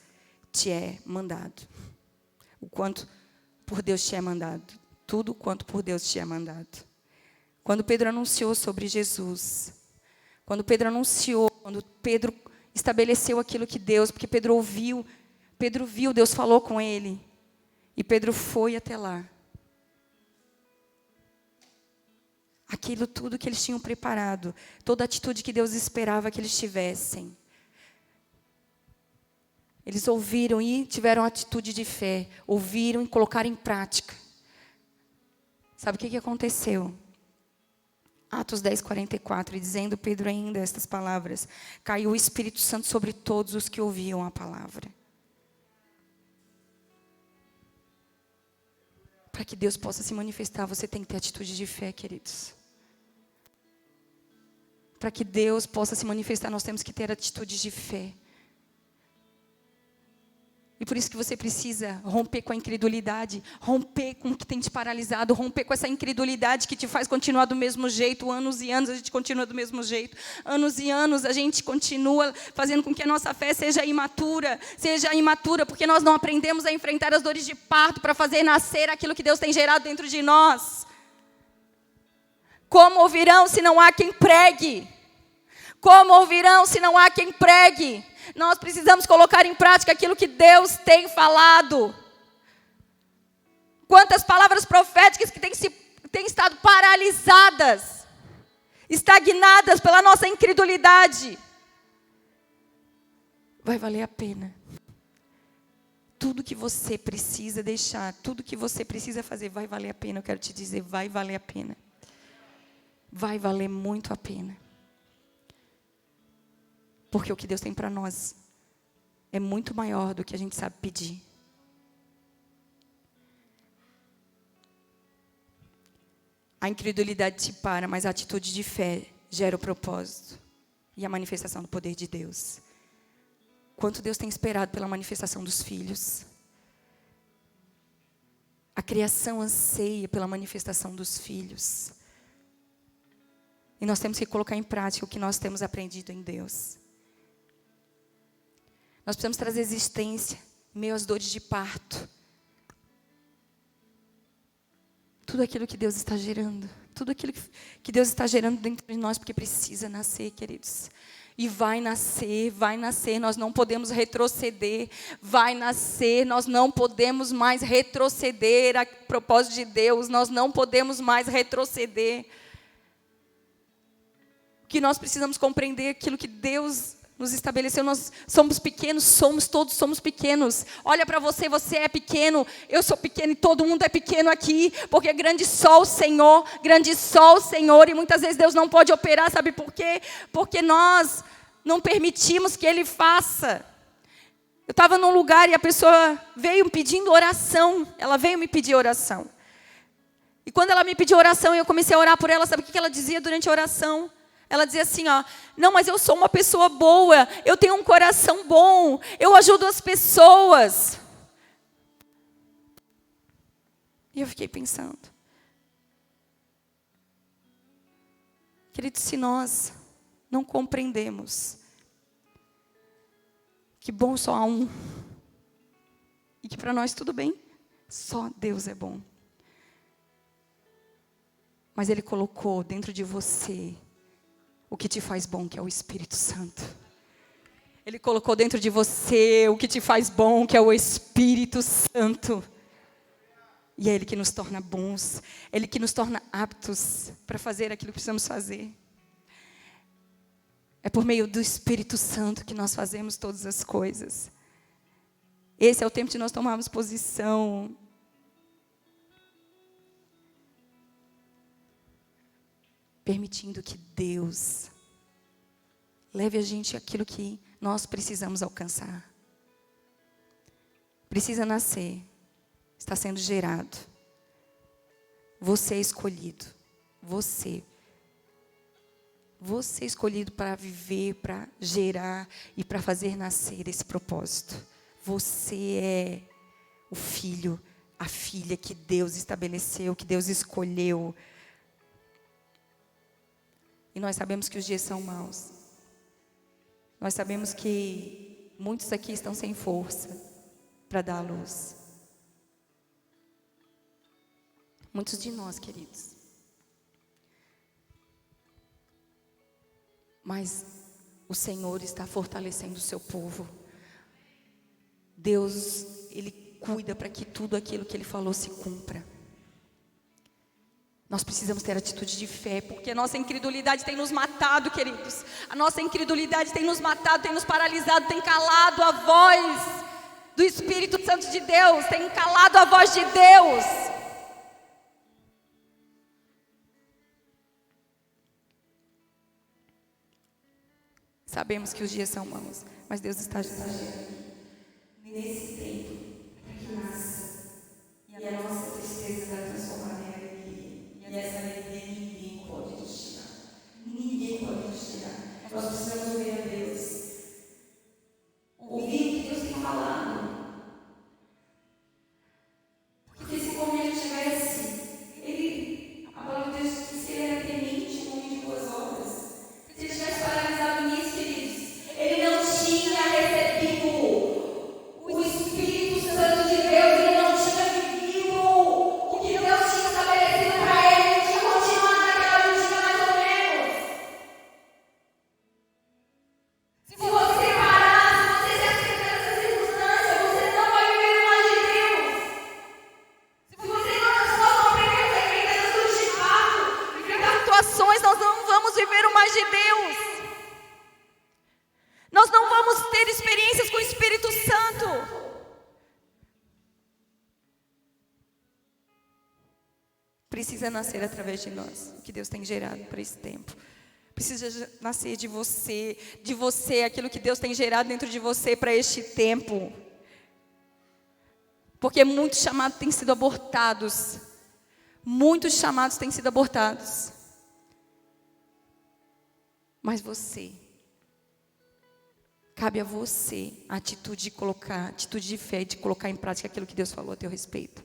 te é mandado. O quanto por Deus te é mandado. Tudo quanto por Deus te é mandado. Quando Pedro anunciou sobre Jesus. Quando Pedro estabeleceu aquilo que Deus, porque Pedro viu, Deus falou com ele. E Pedro foi até lá. Aquilo tudo que eles tinham preparado. Toda a atitude que Deus esperava que eles tivessem. Eles ouviram e tiveram atitude de fé. Ouviram e colocaram em prática. Sabe o que aconteceu? Atos 10, 44. E dizendo Pedro ainda estas palavras: caiu o Espírito Santo sobre todos os que ouviam a palavra. Para que Deus possa se manifestar, você tem que ter atitude de fé, queridos. Para que Deus possa se manifestar, nós temos que ter atitude de fé. E por isso que você precisa romper com a incredulidade, romper com o que tem te paralisado, romper com essa incredulidade que te faz continuar do mesmo jeito. Anos e anos a gente continua do mesmo jeito. Anos e anos a gente continua fazendo com que a nossa fé seja imatura, porque nós não aprendemos a enfrentar as dores de parto para fazer nascer aquilo que Deus tem gerado dentro de nós. Como ouvirão se não há quem pregue? Como ouvirão se não há quem pregue? Nós precisamos colocar em prática aquilo que Deus tem falado. Quantas palavras proféticas que têm estado paralisadas, estagnadas pela nossa incredulidade. Vai valer a pena. Tudo que você precisa deixar, tudo que você precisa fazer, vai valer a pena. Eu quero te dizer, vai valer a pena. Vai valer muito a pena. Porque o que Deus tem para nós é muito maior do que a gente sabe pedir. A incredulidade te para, mas a atitude de fé gera o propósito e a manifestação do poder de Deus. Quanto Deus tem esperado pela manifestação dos filhos. A criação anseia pela manifestação dos filhos. E nós temos que colocar em prática o que nós temos aprendido em Deus. Nós precisamos trazer existência em meio às dores de parto. Tudo aquilo que Deus está gerando. Tudo aquilo que Deus está gerando dentro de nós, porque precisa nascer, queridos. E vai nascer, nós não podemos retroceder, vai nascer, nós não podemos mais retroceder a propósito de Deus, nós não podemos mais retroceder. O que nós precisamos compreender é aquilo que Deus nos estabeleceu. Nós somos pequenos, todos somos pequenos. Olha para você, você é pequeno, eu sou pequeno e todo mundo é pequeno aqui, porque grande só o Senhor, e muitas vezes Deus não pode operar, sabe por quê? Porque nós não permitimos que Ele faça. Eu estava num lugar e a pessoa veio pedindo oração, ela veio me pedir oração. E quando ela me pediu oração e eu comecei a orar por ela, sabe o que ela dizia durante a oração? Ela dizia assim, não, mas eu sou uma pessoa boa, eu tenho um coração bom, eu ajudo as pessoas. E eu fiquei pensando, querido, se nós não compreendemos que bom só há um, e que para nós tudo bem, só Deus é bom. Mas Ele colocou dentro de você o que te faz bom, que é o Espírito Santo. Ele colocou dentro de você o que te faz bom, que é o Espírito Santo. E é Ele que nos torna bons, Ele que nos torna aptos para fazer aquilo que precisamos fazer. É por meio do Espírito Santo que nós fazemos todas as coisas. Esse é o tempo de nós tomarmos posição. Permitindo que Deus leve a gente àquilo que nós precisamos alcançar. Precisa nascer, está sendo gerado. Você é escolhido, você é escolhido para viver, para gerar e para fazer nascer esse propósito. Você é o filho, a filha que Deus estabeleceu, que Deus escolheu. E nós sabemos que os dias são maus. Nós sabemos que muitos aqui estão sem força para dar a luz. Muitos de nós, queridos. Mas o Senhor está fortalecendo o seu povo. Deus, Ele cuida para que tudo aquilo que Ele falou se cumpra. Nós precisamos ter atitude de fé, porque a nossa incredulidade tem nos matado, queridos. A nossa incredulidade tem nos matado, tem nos paralisado, tem calado a voz do Espírito Santo de Deus, tem calado a voz de Deus. Sabemos que os dias são maus, mas Deus está agindo nesse tempo para que nasça. E a nossa tristeza vai transformar em alegria. E essa alegria ninguém pode nos tirar. Ninguém pode nos tirar. Nós precisamos ouvir a Deus. Ouvir o que Deus tem falado. Porque se como ele tivesse, a palavra de Deus diz que se ele era temente, um homem de boas obras. Se ele tivesse paralisado nisso, queridos, ele não tinha recebido o Espírito Santo de Deus, ele não tinha vivido o que Deus tinha estabelecido para ele, ele tinha continuado naquela vidinha mais ou menos. Se você parar, se você se aceitar nessa circunstância, você não vai viver mais de Deus. Se você não aprender a respeitar Jesus de fato, enfrentar situações, nós não vamos viver o mais de Deus. Nós não vamos ter experiências com o Espírito Santo. Precisa nascer através de nós, o que Deus tem gerado para esse tempo. Precisa nascer de você, aquilo que Deus tem gerado dentro de você para este tempo. Porque muitos chamados têm sido abortados. Muitos chamados têm sido abortados. Mas você, cabe a você a atitude de colocar, atitude de fé, de colocar em prática aquilo que Deus falou a teu respeito.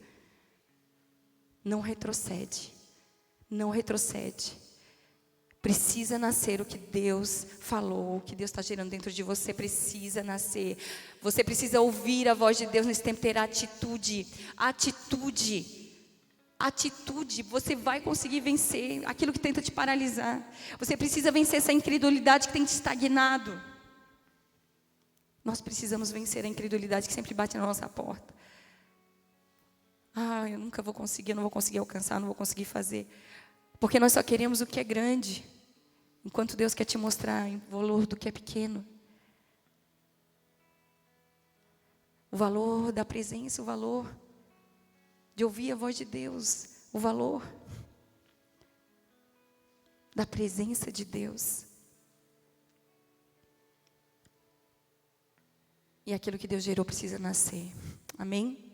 Não retrocede. Não retrocede. Precisa nascer o que Deus falou, o que Deus está gerando dentro de você, precisa nascer. Você precisa ouvir a voz de Deus nesse tempo, ter atitude. Atitude. atitude, você vai conseguir vencer aquilo que tenta te paralisar. Você precisa vencer essa incredulidade que tem te estagnado. Nós precisamos vencer a incredulidade que sempre bate na nossa porta. Eu nunca vou conseguir, eu não vou conseguir alcançar, eu não vou conseguir fazer. Porque nós só queremos o que é grande, enquanto Deus quer te mostrar o valor do que é pequeno. O valor da presença, o valor de ouvir a voz de Deus, o valor da presença de Deus. E aquilo que Deus gerou precisa nascer. Amém?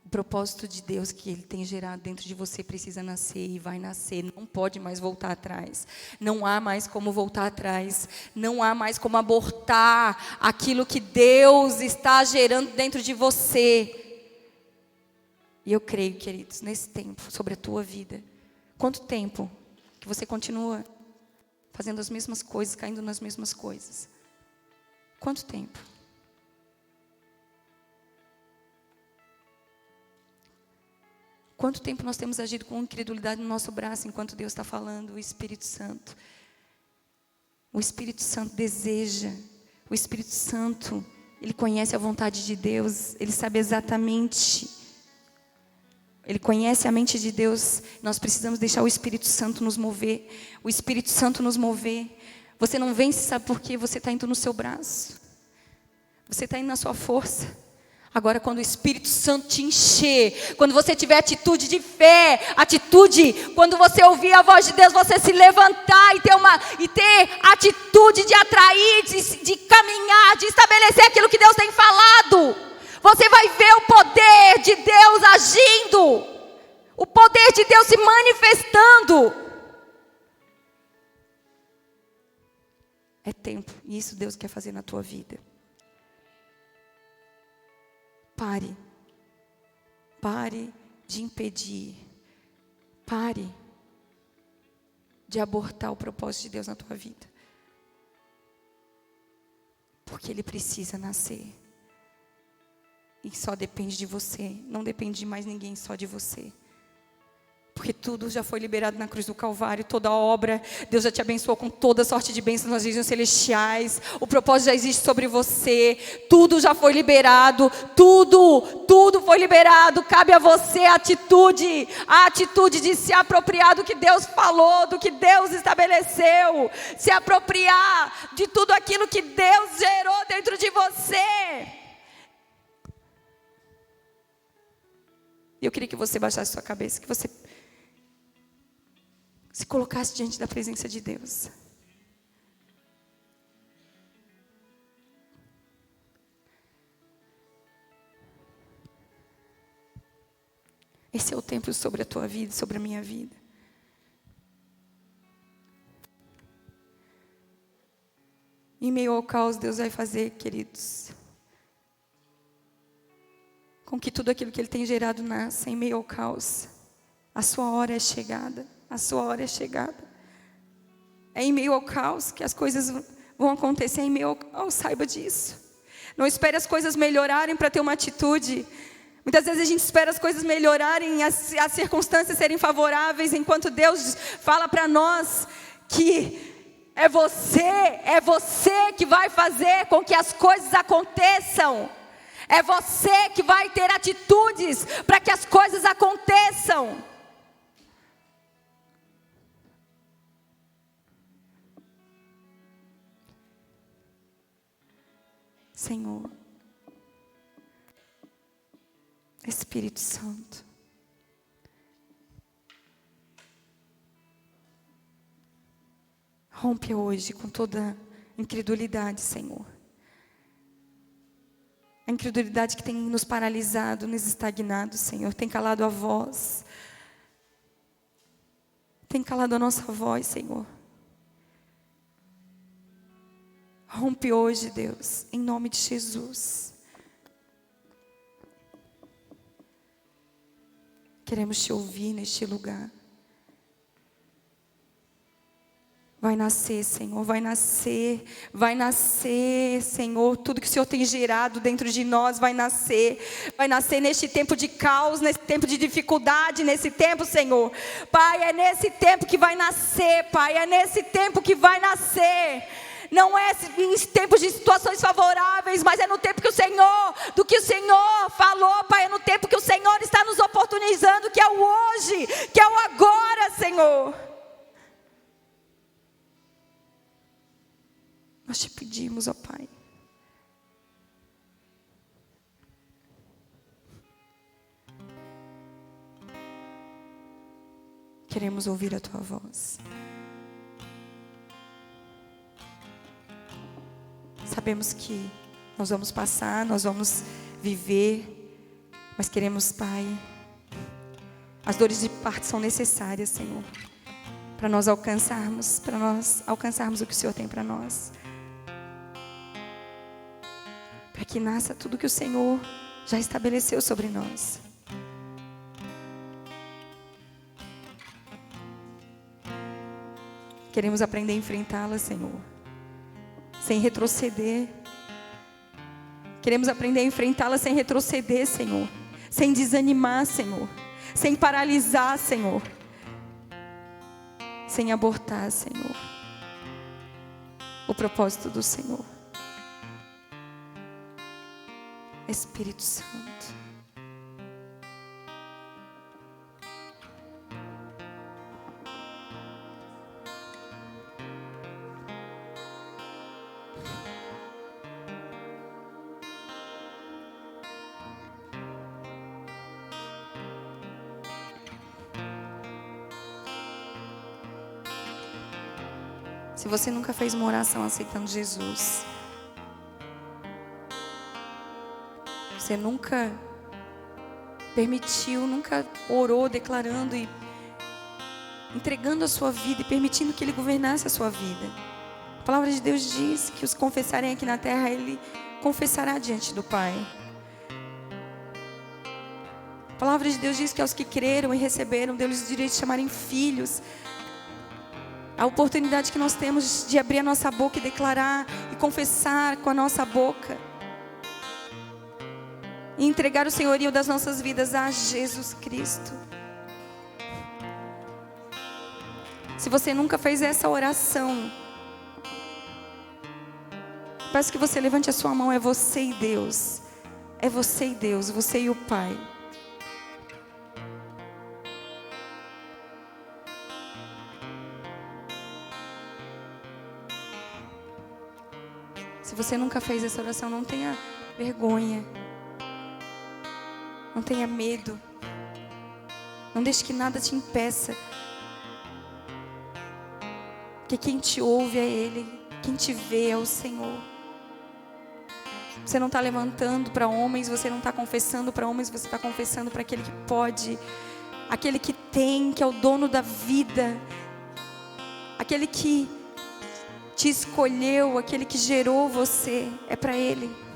O propósito de Deus que Ele tem gerado dentro de você precisa nascer e vai nascer. Não pode mais voltar atrás. Não há mais como voltar atrás. Não há mais como abortar aquilo que Deus está gerando dentro de você. E eu creio, queridos, nesse tempo, sobre a tua vida. Quanto tempo que você continua fazendo as mesmas coisas, caindo nas mesmas coisas? Quanto tempo? Quanto tempo nós temos agido com incredulidade no nosso braço, enquanto Deus está falando? O Espírito Santo. O Espírito Santo deseja. O Espírito Santo, ele conhece a vontade de Deus. Ele sabe exatamente. Ele conhece a mente de Deus. Nós precisamos deixar o Espírito Santo nos mover. O Espírito Santo nos mover. Você não vence, sabe por quê? Você está indo no seu braço. Você está indo na sua força. Agora, quando o Espírito Santo te encher, quando você tiver atitude de fé, quando você ouvir a voz de Deus, você se levantar e ter atitude de atrair, de caminhar, de estabelecer aquilo que Deus tem falado. Você vai ver o poder de Deus agindo, o poder de Deus se manifestando. É tempo, e isso Deus quer fazer na tua vida. Pare de impedir, pare de abortar o propósito de Deus na tua vida, porque Ele precisa nascer, e só depende de você, não depende de mais ninguém, só de você. Porque tudo já foi liberado na cruz do Calvário, toda a obra, Deus já te abençoou com toda sorte de bênçãos nas regiões celestiais, o propósito já existe sobre você, tudo já foi liberado, tudo foi liberado, cabe a você a atitude de se apropriar do que Deus falou, do que Deus estabeleceu, se apropriar de tudo aquilo que Deus gerou dentro de você. Eu queria que você baixasse sua cabeça, que você se colocasse diante da presença de Deus. Esse é o tempo sobre a tua vida, sobre a minha vida. Em meio ao caos, Deus vai fazer, queridos, com que tudo aquilo que Ele tem gerado nasça em meio ao caos. A sua hora é chegada. A sua hora é chegada. É em meio ao caos que as coisas vão acontecer. É em meio ao caos, saiba disso. Não espere as coisas melhorarem para ter uma atitude. Muitas vezes a gente espera as coisas melhorarem, as circunstâncias serem favoráveis, enquanto Deus fala para nós que é você que vai fazer com que as coisas aconteçam. É você que vai ter atitudes para que as coisas aconteçam. Senhor, Espírito Santo, rompe hoje com toda incredulidade, Senhor. A incredulidade que tem nos paralisado, nos estagnado, Senhor, tem calado a voz. Tem calado a nossa voz, Senhor. Rompe hoje, Deus, em nome de Jesus. Queremos te ouvir neste lugar. Vai nascer, Senhor, vai nascer, Senhor. Tudo que o Senhor tem gerado dentro de nós vai nascer neste tempo de caos, nesse tempo de dificuldade, nesse tempo, Senhor. Pai, é nesse tempo que vai nascer, Pai, é nesse tempo que vai nascer. Não é em tempos de situações favoráveis, mas é no tempo que o Senhor, do que o Senhor falou, Pai, é no tempo que o Senhor está nos oportunizando, que é o hoje, que é o agora, Senhor. Nós te pedimos, ó Pai. Queremos ouvir a Tua voz. Sabemos que nós vamos passar, nós vamos viver, mas queremos, Pai, as dores de parto são necessárias, Senhor, para nós alcançarmos o que o Senhor tem para nós. Para que nasça tudo que o Senhor já estabeleceu sobre nós. Queremos aprender a enfrentá-la, Senhor, sem retroceder. Queremos aprender a enfrentá-la sem retroceder, Senhor, sem desanimar, Senhor, sem paralisar, Senhor, sem abortar, Senhor, o propósito do Senhor. Espírito Santo. Se você nunca fez uma oração aceitando Jesus, você nunca permitiu, nunca orou declarando e entregando a sua vida e permitindo que Ele governasse a sua vida. A palavra de Deus diz que os confessarem aqui na terra, Ele confessará diante do Pai. A palavra de Deus diz que aos que creram e receberam, Deus lhes direito de chamarem filhos. A oportunidade que nós temos de abrir a nossa boca e declarar e confessar com a nossa boca. E entregar o senhorio das nossas vidas a Jesus Cristo. Se você nunca fez essa oração, peço que você levante a sua mão. É você e Deus. É você e Deus, você e o Pai. Se você nunca fez essa oração, não tenha vergonha. Não tenha medo. Não deixe que nada te impeça. Porque quem te ouve é Ele. Quem te vê é o Senhor. Você não está levantando para homens. Você não está confessando para homens. Você está confessando para aquele que pode. Aquele que tem, que é o dono da vida. Aquele que te escolheu. Aquele que gerou você. É para Ele.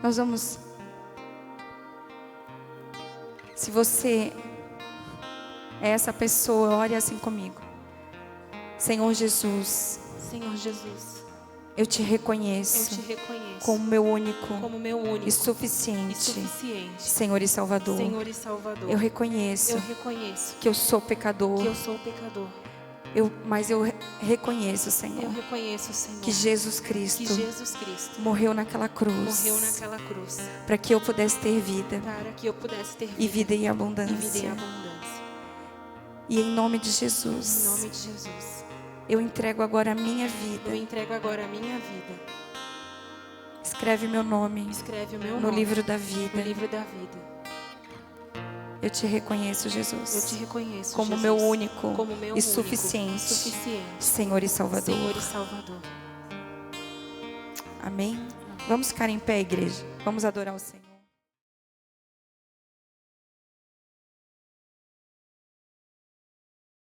Nós vamos. Se você é essa pessoa, ore assim comigo. Senhor Jesus. Senhor Jesus. Eu te reconheço. Como meu único. E suficiente. Senhor e Salvador. Eu reconheço. Que eu sou pecador. Mas eu reconheço, Senhor, que Jesus Cristo morreu naquela cruz, para que eu pudesse ter vida, e vida em abundância. E em nome de Jesus, eu entrego agora a minha vida. Escreve meu nome no livro da vida. Eu te reconheço, Jesus, como meu único e suficiente Senhor e Salvador. Amém? Vamos ficar em pé, igreja. Vamos adorar o Senhor.